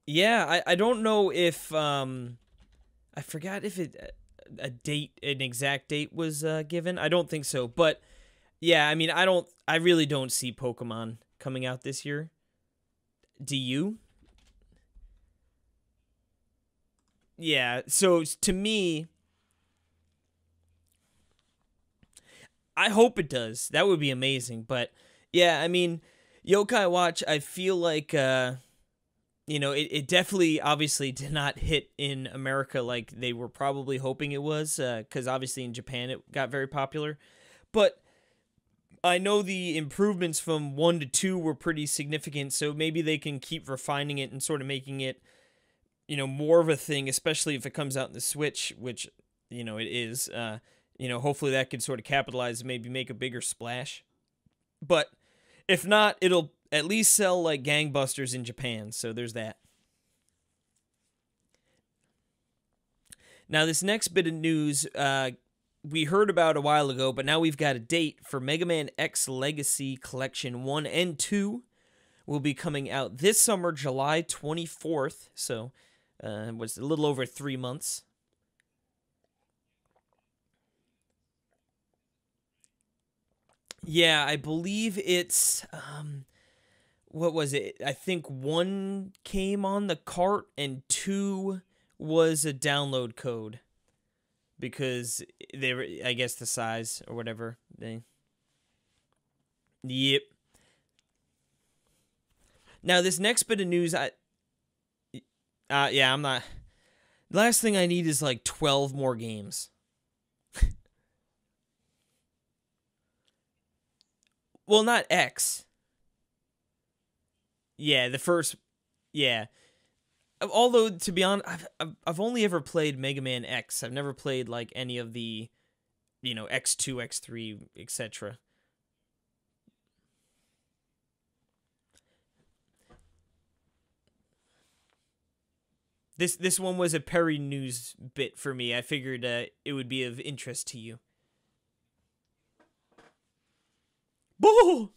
Yeah, I don't know if I forgot if an exact date was given. I don't think so, but yeah, I mean, I really don't see Pokemon coming out this year. Do you? Yeah, so to me, I hope it does. That would be amazing, but yeah, I mean, Yokai Watch, I feel like it definitely obviously did not hit in America like they were probably hoping it was, because obviously in Japan it got very popular. But I know the improvements from 1 to 2 were pretty significant, so maybe they can keep refining it and sort of making it, more of a thing, especially if it comes out in the Switch, which, it is. Hopefully that could sort of capitalize and maybe make a bigger splash. But if not, it'll at least sell like gangbusters in Japan, so there's that. Now, this next bit of news we heard about a while ago, but now we've got a date for Mega Man X Legacy Collection 1 and 2 will be coming out this summer, July 24th, so it was a little over 3 months. Yeah, I believe it's what was it? I think 1 came on the cart and 2 was a download code because they were, I guess, the size or whatever. Yep. Now this next bit of news, yeah, I'm not. Last thing I need is like 12 more games. Well, not X. Yeah, the first. Yeah. Although, to be honest, I've only ever played Mega Man X. I've never played like any of the, X2, X3, etc. This one was a Perry News bit for me. I figured it would be of interest to you. Boo!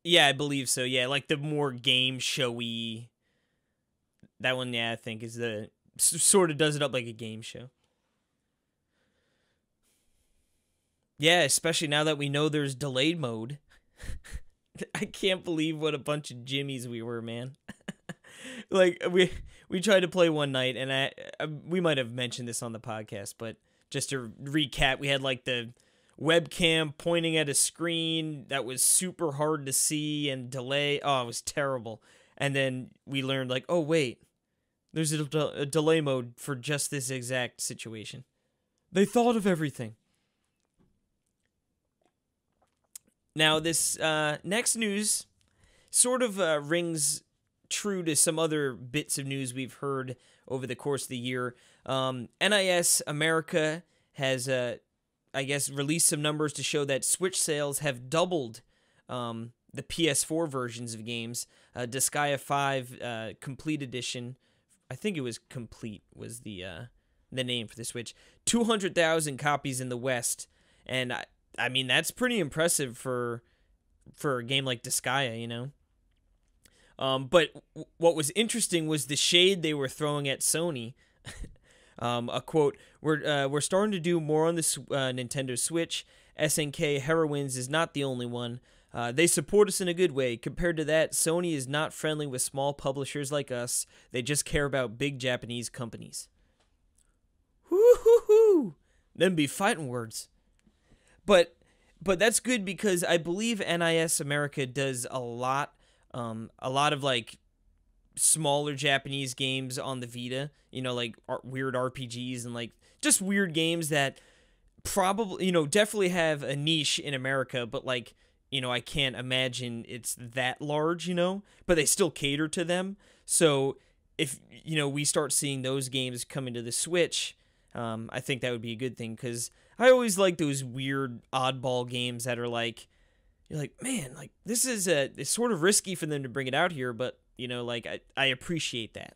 Yeah, I believe so. Yeah, like the more game showy. That one, yeah, I think is the sort of does it up like a game show. Yeah, especially now that we know there's delayed mode. I can't believe what a bunch of jimmies we were, man. Like we tried to play one night, and we might have mentioned this on the podcast, but just to recap, we had like the webcam pointing at a screen that was super hard to see and delay. Oh, it was terrible. And then we learned like, oh wait, there's a delay mode for just this exact situation. They thought of everything. Now this next news sort of rings true to some other bits of news we've heard over the course of the year. NIS America has, I guess, released some numbers to show that Switch sales have doubled the PS4 versions of games. Disgaea 5 Complete Edition, I think it was Complete, was the name for the Switch. 200,000 copies in the West, and I mean that's pretty impressive for a game like Disgaea, But what was interesting was the shade they were throwing at Sony. A quote: "We're starting to do more on the Nintendo Switch. SNK Heroines is not the only one. They support us in a good way. Compared to that, Sony is not friendly with small publishers like us. They just care about big Japanese companies." Woo-hoo-hoo! Them be fighting words. But that's good because I believe NIS America does a lot of like smaller Japanese games on the Vita, like weird RPGs and like just weird games that probably, definitely have a niche in America, but like, I can't imagine it's that large, but they still cater to them. So if, we start seeing those games coming to the Switch, I think that would be a good thing because I always like those weird oddball games that are like, you're like, man, like this is it's sort of risky for them to bring it out here, but like I appreciate that.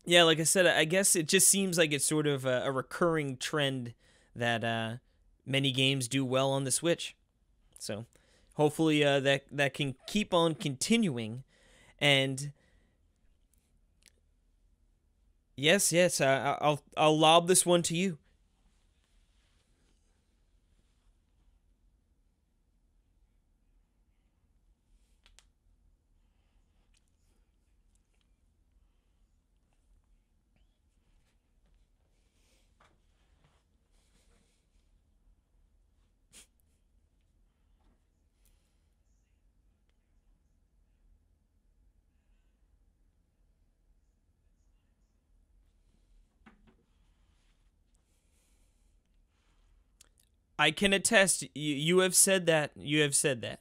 Yeah, like I said, I guess it just seems like it's sort of a recurring trend that many games do well on the Switch. So hopefully that can keep on continuing. And yes, I'll lob this one to you. I can attest. You have said that. You have said that.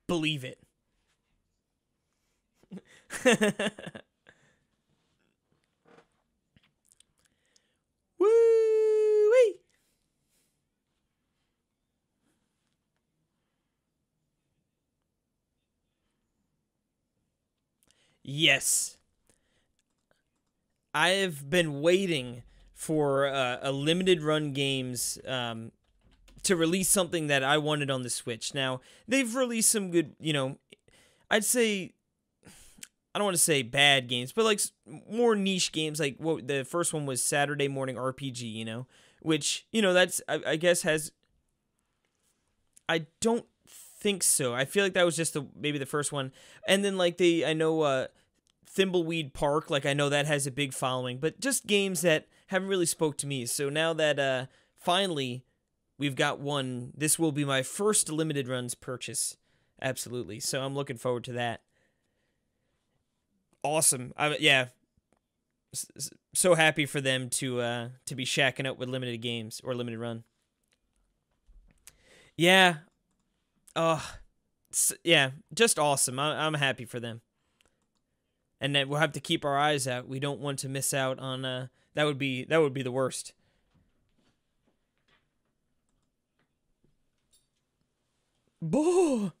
Believe it. Woo! Yes. I have been waiting for a limited run games to release something that I wanted on the Switch. Now, they've released some good, I'd say, I don't want to say bad games, but like more niche games. Like what the first one was Saturday Morning RPG, which, that's, I guess has, I don't think so. I feel like that was just maybe the first one. And then like I know, Thimbleweed Park, like I know that has a big following, but just games that haven't really spoke to me. So now that finally we've got one, this will be my first limited runs purchase. Absolutely. So I'm looking forward to that. Awesome. Yeah. So happy for them to be shacking up with limited games or limited run. Yeah. Yeah, just awesome. I'm happy for them. And then we'll have to keep our eyes out. We don't want to miss out on that would be the worst. Boo!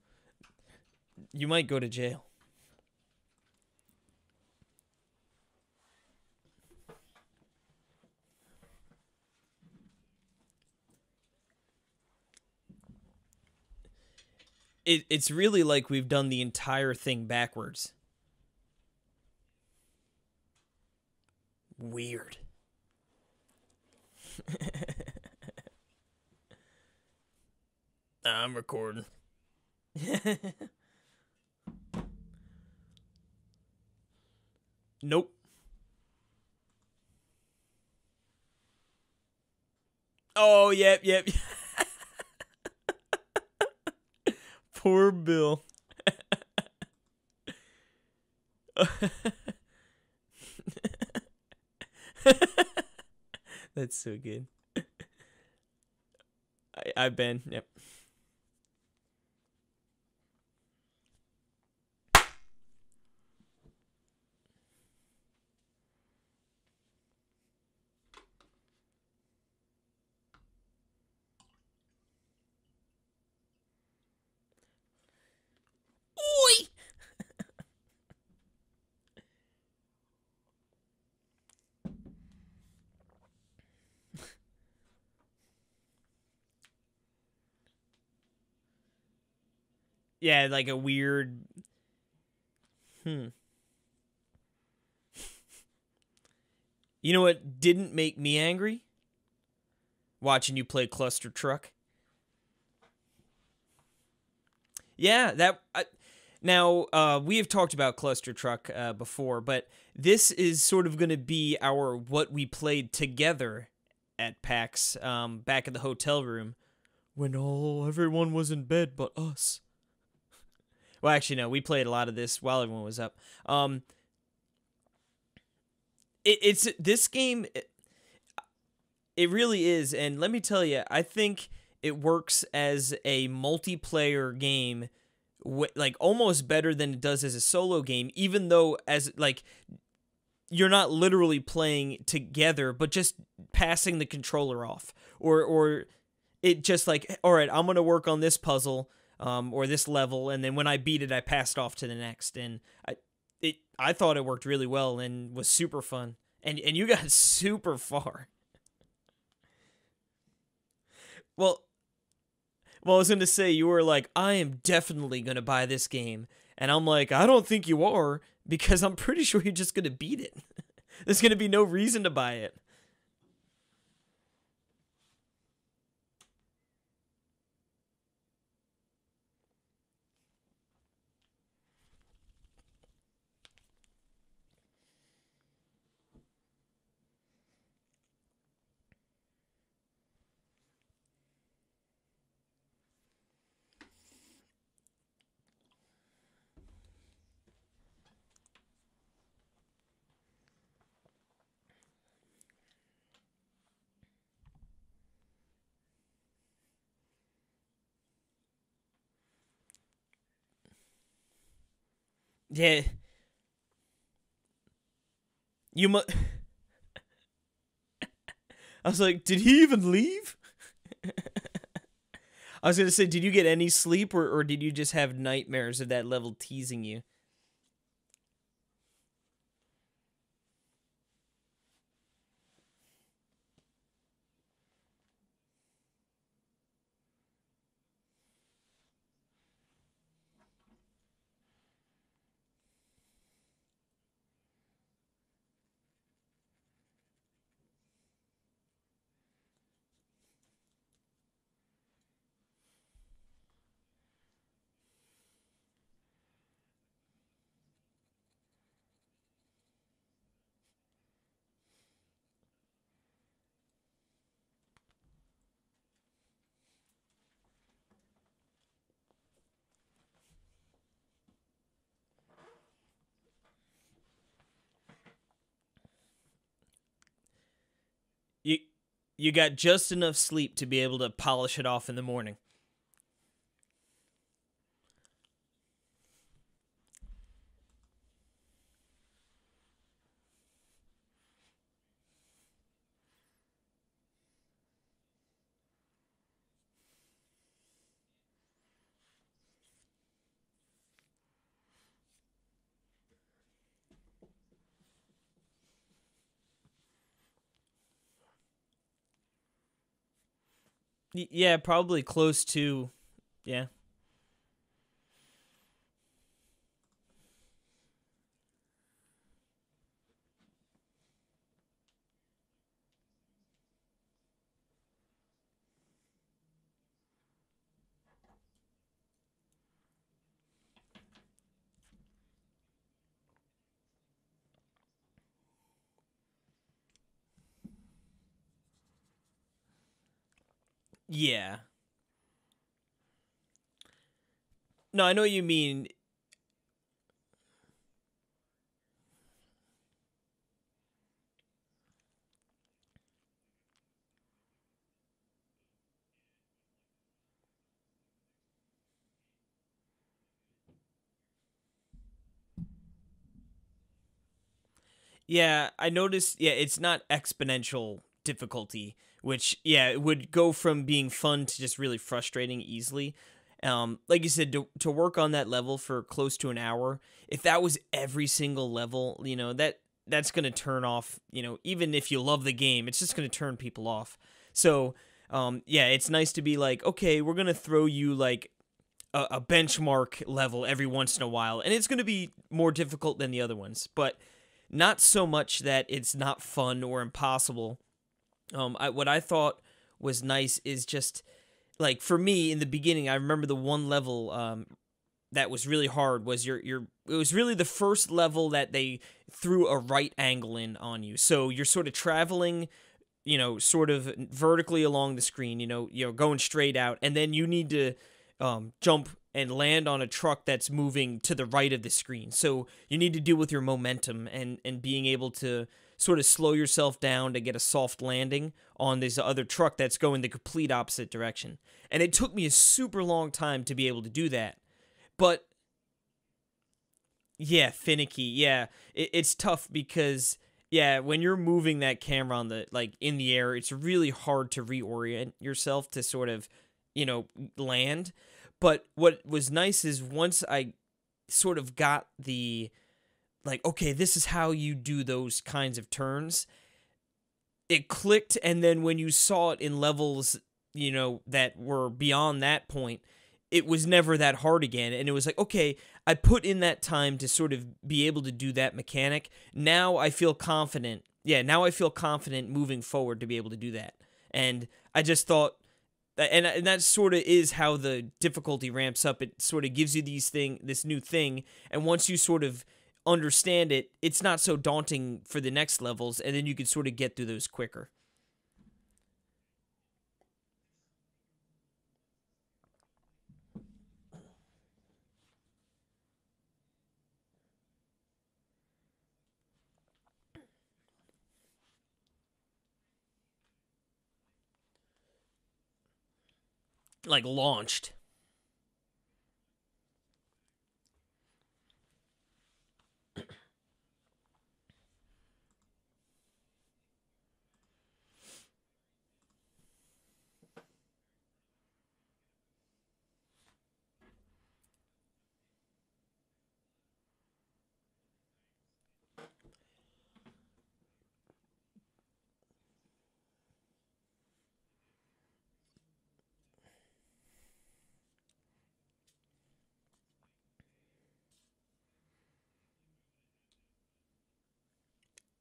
You might go to jail. It's really like we've done the entire thing backwards. Weird. I'm recording. Nope. Oh, yep. Poor Bill. That's so good. I've been, yep. Oi! Yeah, like a weird. You know what didn't make me angry? Watching you play Clustertruck. Yeah, now we have talked about Clustertruck before, but this is sort of going to be our what we played together at PAX back in the hotel room when everyone was in bed but us. Well, actually, no, we played a lot of this while everyone was up. It's this game. It really is, and let me tell you, I think it works as a multiplayer game, like almost better than it does as a solo game. Even though, as like, you're not literally playing together, but just passing the controller off, or it just like, all right, I'm gonna work on this puzzle, or this level, and then when I beat it, I passed off to the next, and I thought it worked really well and was super fun, and you got super far. Well, I was gonna say you were like, I am definitely gonna buy this game, and I'm like, I don't think you are because I'm pretty sure you're just gonna beat it. There's gonna be no reason to buy it. Yeah, you mu- I was like, did he even leave? I was gonna say, did you get any sleep, or did you just have nightmares of that level teasing you? You you got just enough sleep to be able to polish it off in the morning. Yeah, probably close to. Yeah. Yeah. No, I know what you mean. Yeah, I noticed. Yeah, it's not exponential difficulty, which yeah, it would go from being fun to just really frustrating easily. Like you said, to work on that level for close to an hour, if that was every single level, that's gonna turn off. Even if you love the game, it's just gonna turn people off. So, yeah, it's nice to be like, okay, we're gonna throw you like a benchmark level every once in a while, and it's gonna be more difficult than the other ones, but not so much that it's not fun or impossible. What I thought was nice is just like for me in the beginning, I remember the one level that was really hard was your it was really the first level that they threw a right angle in on you. So you're sort of traveling, sort of vertically along the screen, going straight out, and then you need to jump and land on a truck that's moving to the right of the screen. So you need to deal with your momentum and being able to sort of slow yourself down to get a soft landing on this other truck that's going the complete opposite direction. And it took me a super long time to be able to do that. But yeah, finicky. Yeah, it's tough because yeah, when you're moving that camera on the like in the air, it's really hard to reorient yourself to sort of, land. But what was nice is once I sort of got the like, okay, this is how you do those kinds of turns. It clicked, and then when you saw it in levels, that were beyond that point, it was never that hard again. And it was like, okay, I put in that time to sort of be able to do that mechanic. Now I feel confident. Yeah, now I feel confident moving forward to be able to do that. And I just thought, and that sort of is how the difficulty ramps up. It sort of gives you this new thing, and once you sort of understand it, it's not so daunting for the next levels, and then you can sort of get through those quicker. Like launched.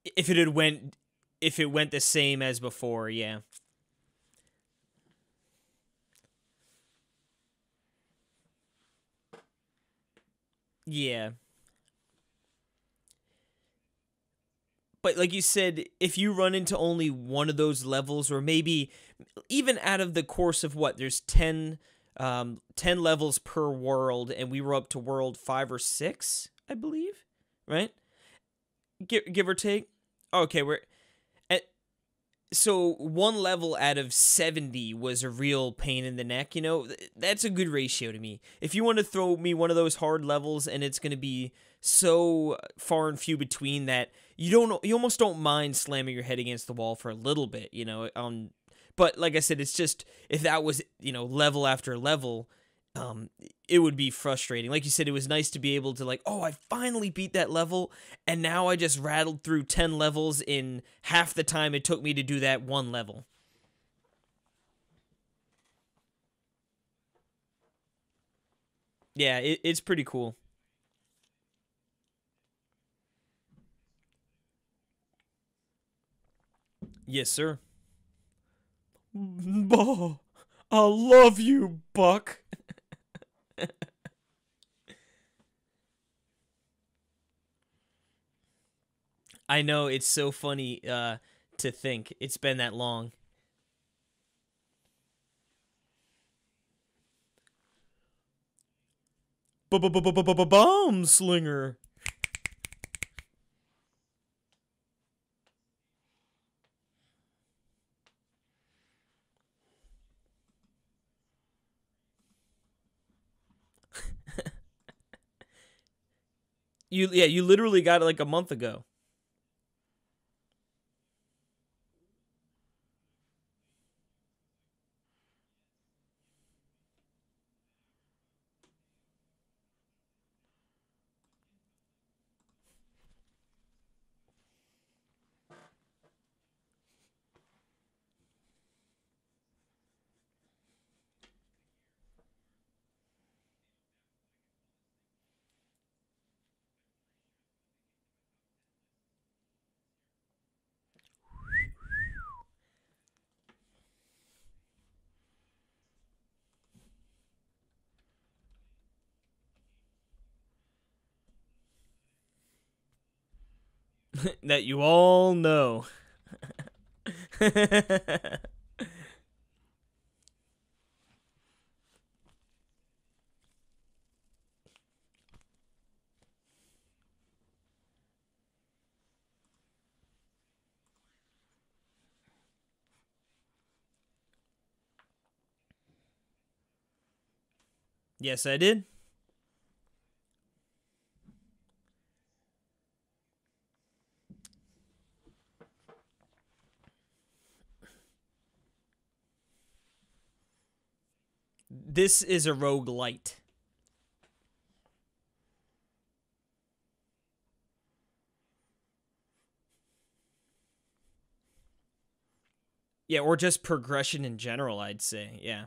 If it had went, if it went the same as before, yeah. Yeah. But like you said, if you run into only one of those levels, or maybe even out of the course of what, there's 10 levels per world, and we were up to world 5 or 6, I believe, right? Give or take. Okay, we're at, so one level out of 70 was a real pain in the neck. That's a good ratio to me. If you want to throw me one of those hard levels, and it's going to be so far and few between that you almost don't mind slamming your head against the wall for a little bit, but like I said, it's just, if that was, level after level, um, it would be frustrating. Like you said, it was nice to be able to, like, oh, I finally beat that level, and now I just rattled through 10 levels in half the time it took me to do that one level. Yeah, it's pretty cool. Yes, sir. Bah, I love you, Buck. I know, it's so funny to think it's been that long. Bombslinger. You literally got it like a month ago. That you all know. Yes, I did. This is a rogue light. Yeah, or just progression in general, I'd say. Yeah.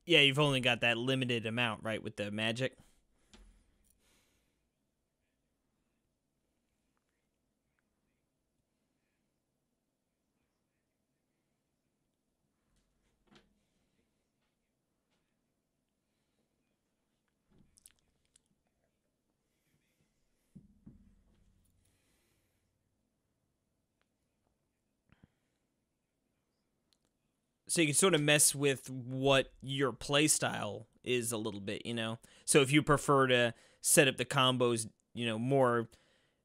Yeah, you've only got that limited amount, right, with the magic. So you can sort of mess with what your playstyle is a little bit, you know. So if you prefer to set up the combos, more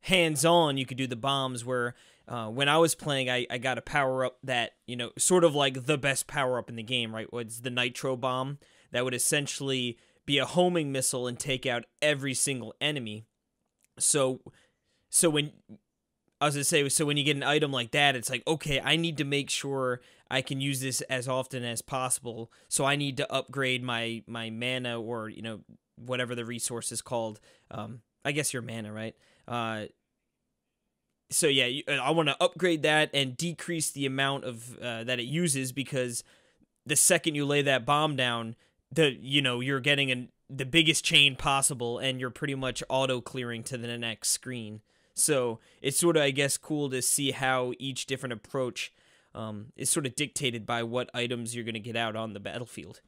hands on, you could do the bombs where when I was playing, I got a power up that, sort of like the best power up in the game, right? Was the nitro bomb that would essentially be a homing missile and take out every single enemy. So, so when I was gonna say, so when you get an item like that, it's like, okay, I need to make sure I can use this as often as possible. So I need to upgrade my mana, or whatever the resource is called. I guess your mana, right? So yeah, I want to upgrade that and decrease the amount of that it uses, because the second you lay that bomb down, you're getting the biggest chain possible, and you're pretty much auto clearing to the next screen. So it's sort of, I guess, cool to see how each different approach is sort of dictated by what items you're going to get out on the battlefield.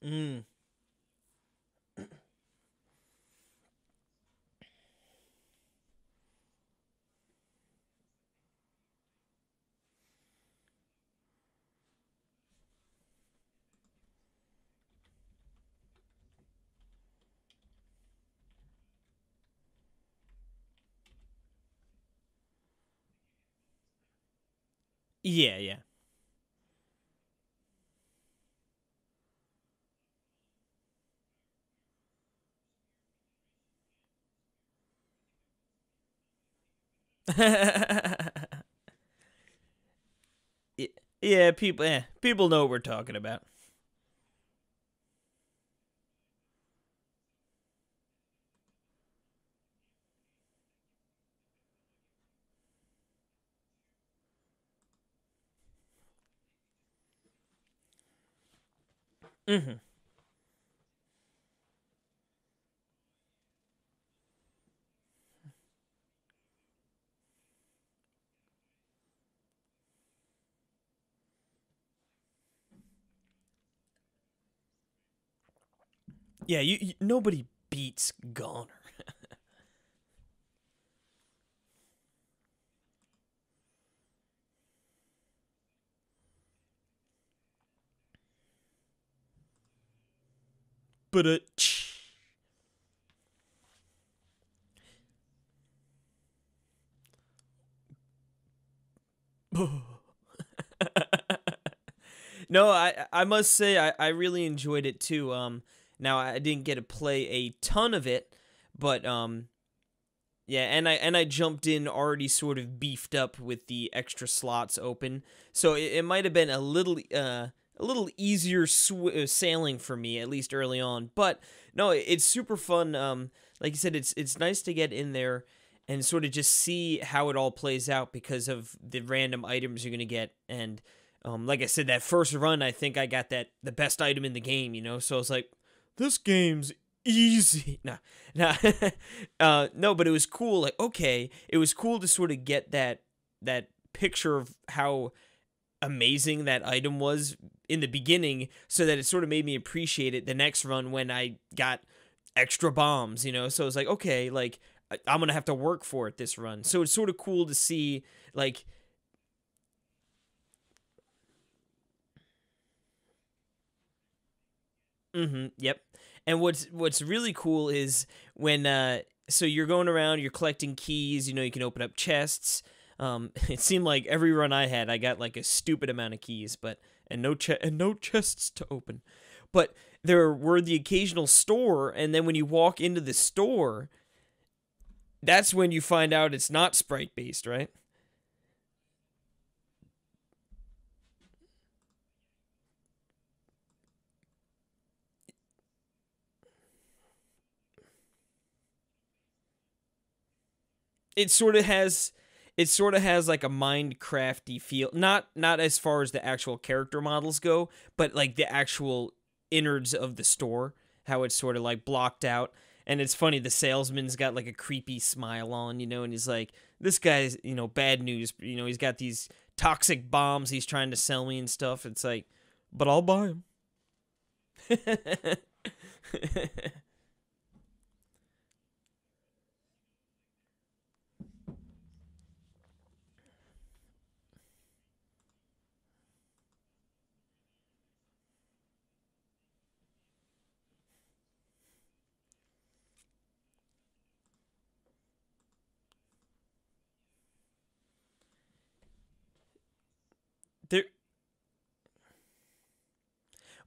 Mm. Yeah, yeah. Yeah, people know what we're talking about. Hmm. Yeah, nobody beats Goner. But no, I must say I really enjoyed it too. Now I didn't get to play a ton of it, but yeah, and I jumped in already sort of beefed up with the extra slots open, so it might have been a little easier sailing for me, at least early on. But no, it's super fun. Like you said, it's nice to get in there and sort of just see how it all plays out because of the random items you're gonna get. And like I said, that first run, I think I got the best item in the game. So it's like, this game's easy. Nah, nah. No, but it was cool. Like, okay, it was cool to sort of get that picture of how amazing that item was in the beginning, so that it sort of made me appreciate it the next run when I got extra bombs, you know? So it's like, okay, like, I'm gonna have to work for it this run. So it's sort of cool to see, like, yep. And what's really cool is when so you're going around, you're collecting keys, you know, you can open up chests. It seemed like every run I had, I got like a stupid amount of keys, but and no chests to open. But there were the occasional store, and then when you walk into the store, that's when you find out it's not sprite based, right? It sort of has like a Minecrafty feel. Not as far as the actual character models go, but like the actual innards of the store, how it's sort of like blocked out. And it's funny, the salesman's got like a creepy smile on, you know, and he's like, this guy's, you know, bad news, you know, he's got these toxic bombs he's trying to sell me and stuff. It's like, but I'll buy them. There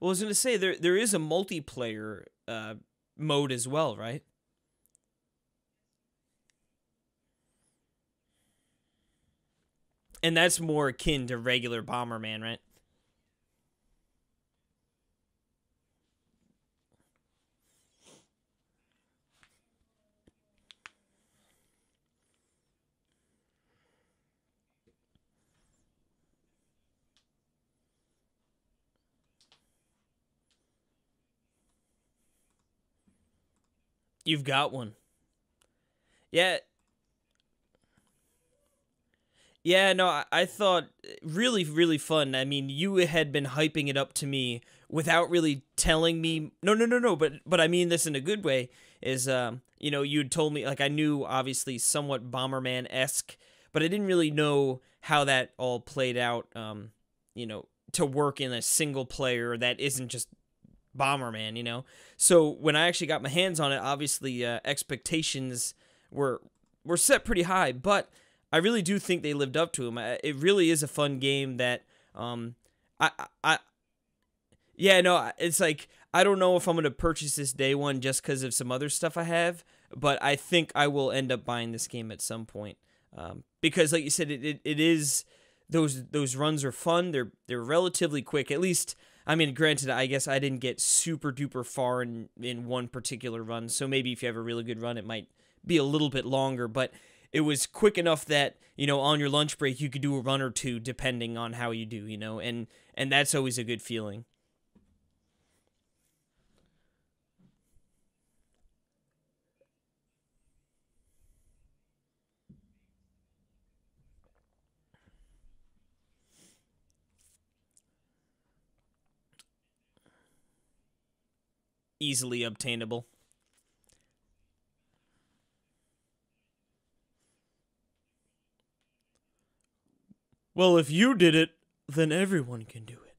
Well, I was gonna say there is a multiplayer mode as well, right? And that's more akin to regular Bomberman, right? You've got one. Yeah, yeah. No, I thought really, really fun. I mean, you had been hyping it up to me without really telling me. No, no, no, no. But I mean this in a good way. Is you know, you had told me, like, I knew obviously somewhat Bomberman esque, but I didn't really know how that all played out. You know, to work in a single player that isn't just Bomberman, you know? So when I actually got my hands on it, obviously expectations were were set pretty high, but I really do think they lived up to them. It really is a fun game that I yeah, no, it's like I don't know if I'm going to purchase this day one just cuz of some other stuff I have, but I think I will end up buying this game at some point. Because like you said, it is those runs are fun. They're relatively quick. At least, I mean, granted, I guess I didn't get super duper far in one particular run, so maybe if you have a really good run, it might be a little bit longer. But it was quick enough that, you know, on your lunch break you could do a run or two depending on how you do, you know, and that's always a good feeling. Easily obtainable. Well, if you did it, then everyone can do it.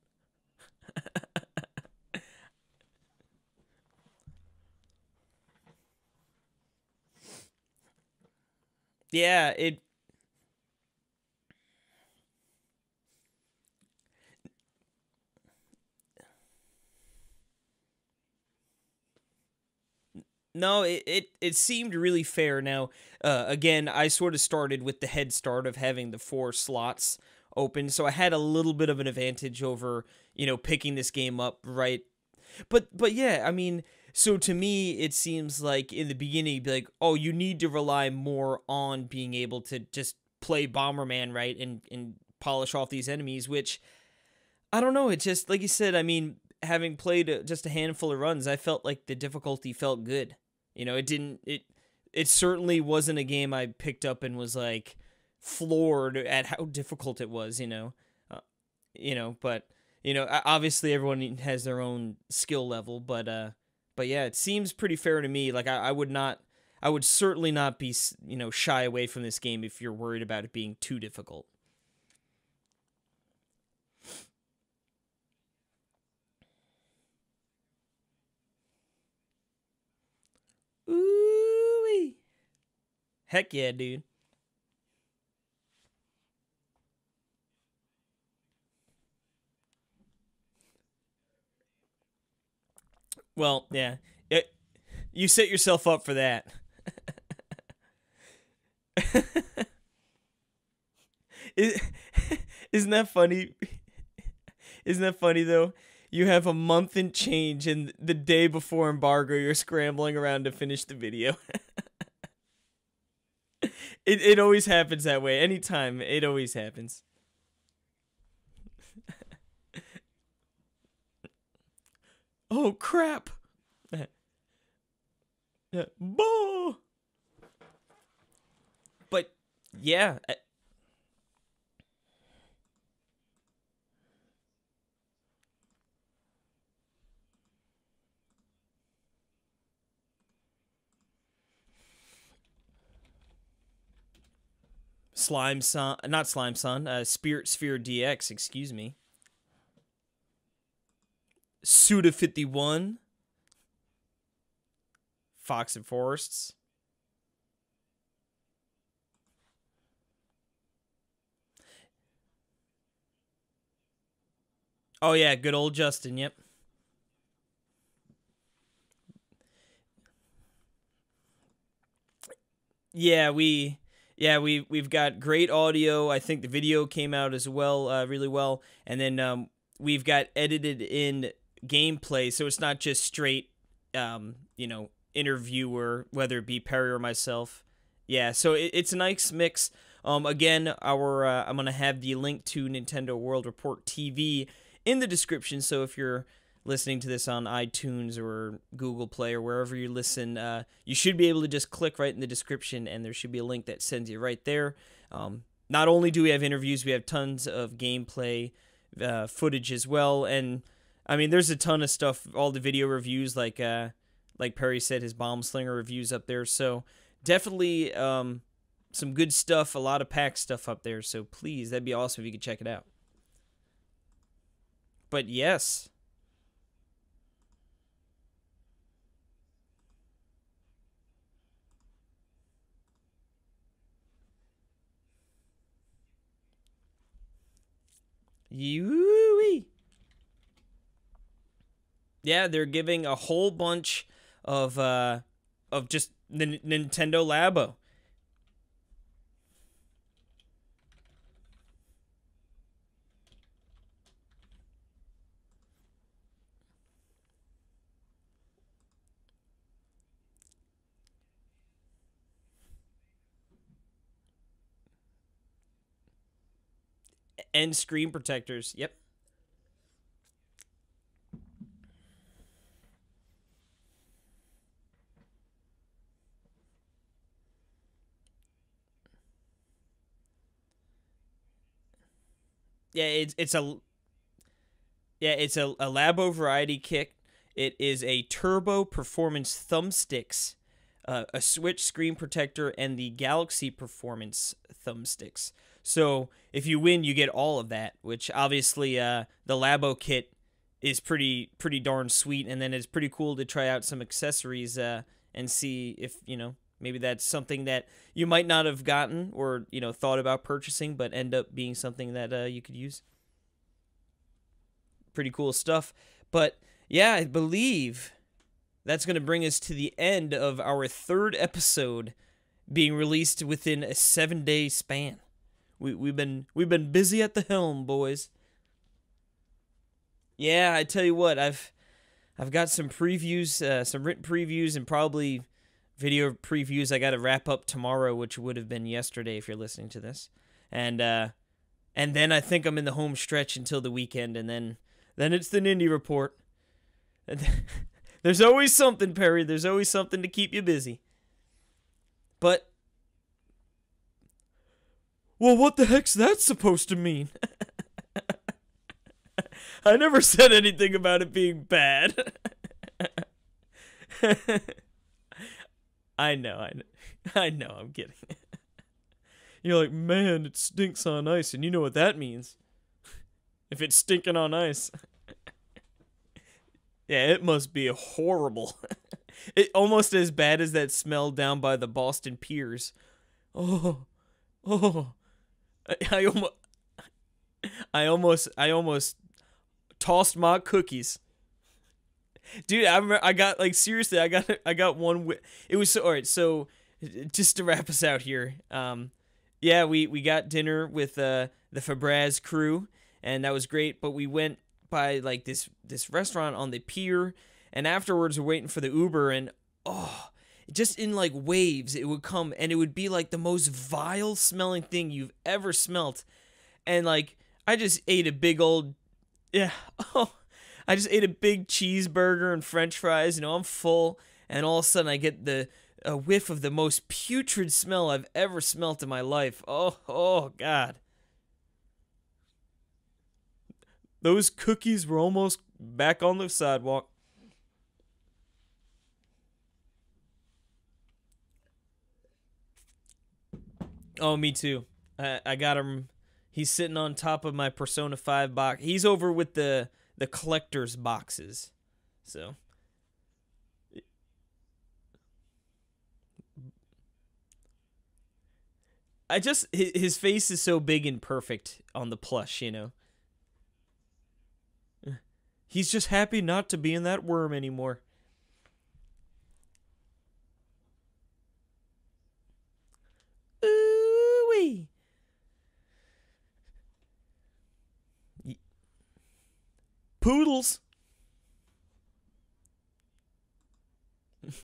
Yeah, it no, it seemed really fair. Now, again, I sort of started with the head start of having the four slots open, so I had a little bit of an advantage over, you know, picking this game up right. But yeah, I mean, so to me, it seems like in the beginning, you'd be like, oh, you need to rely more on being able to just play Bomberman, right, and polish off these enemies, which I don't know. It's just like you said. I mean, having played just a handful of runs, I felt like the difficulty felt good. It certainly wasn't a game I picked up and was like floored at how difficult it was, but obviously everyone has their own skill level, but yeah, it seems pretty fair to me. Like I would certainly not be, shy away from this game if you're worried about it being too difficult. Ooh-wee. Heck yeah, dude. Well, yeah. You set yourself up for that. Is- Isn't that funny? Isn't that funny though? You have a month and change, and the day before embargo, you're scrambling around to finish the video. It always happens that way. Anytime, it always happens. Oh crap! Boo! But yeah, Slime Son, not Slime Son, Spirit Sphere DX, excuse me. Suda 51, Fox and Forests. Oh yeah, good old Justin. Yep. Yeah, we've got great audio. I think the video came out as well, really well, and then we've got edited in gameplay, so it's not just straight, interviewer, whether it be Perry or myself. Yeah, so it's a nice mix. Again, I'm gonna have the link to Nintendo World Report TV in the description. So if you're listening to this on iTunes or Google Play or wherever you listen, you should be able to just click right in the description, and there should be a link that sends you right there. Not only do we have interviews, we have tons of gameplay footage as well, and I mean, there's a ton of stuff. All the video reviews, like Perry said, his Bombslinger reviews up there. So definitely some good stuff, a lot of PAX stuff up there. So please, that'd be awesome if you could check it out. But yes. Yui. Yeah, they're giving a whole bunch of just Nintendo Labo. And screen protectors. Yep. Yeah, it's a Labo variety kit. It is a turbo performance thumbsticks, a Switch screen protector, and the Galaxy performance thumbsticks. So if you win, you get all of that, which obviously the Labo kit is pretty darn sweet, and then it's pretty cool to try out some accessories and see if maybe that's something that you might not have gotten or thought about purchasing, but end up being something that you could use. Pretty cool stuff. But yeah, I believe that's going to bring us to the end of our third episode being released within a 7-day span. We've been busy at the helm, boys. Yeah, I tell you what, I've got some previews, some written previews, and probably video previews I got to wrap up tomorrow, which would have been yesterday if you're listening to this. And then I think I'm in the home stretch until the weekend, and then it's the Nindy report. There's always something, Perry. There's always something to keep you busy. But, well, what the heck's that supposed to mean? I never said anything about it being bad. I know, I'm kidding. You're like, man, it stinks on ice, and you know what that means. If it's stinking on ice. Yeah, it must be horrible. It almost as bad as that smell down by the Boston piers. Oh, oh. I almost tossed my cookies. Dude, I remember, I got, like, seriously, I got one. It was so, all right, so just to wrap us out here. Yeah, we got dinner with the Fabraz crew, and that was great, but we went by, like, this restaurant on the pier, and afterwards we're waiting for the Uber, and oh, just in, like, waves it would come, and it would be like the most vile smelling thing you've ever smelt. And, like, I just ate a big old, yeah, oh, I just ate a big cheeseburger and french fries, you know, I'm full, and all of a sudden I get a whiff of the most putrid smell I've ever smelt in my life. Oh God. Those cookies were almost back on the sidewalk. Oh, me too. I got him. He's sitting on top of my Persona 5 box. He's over with the collector's boxes. So. His face is so big and perfect on the plush, you know. He's just happy not to be in that worm anymore. Ooh-wee. Poodles.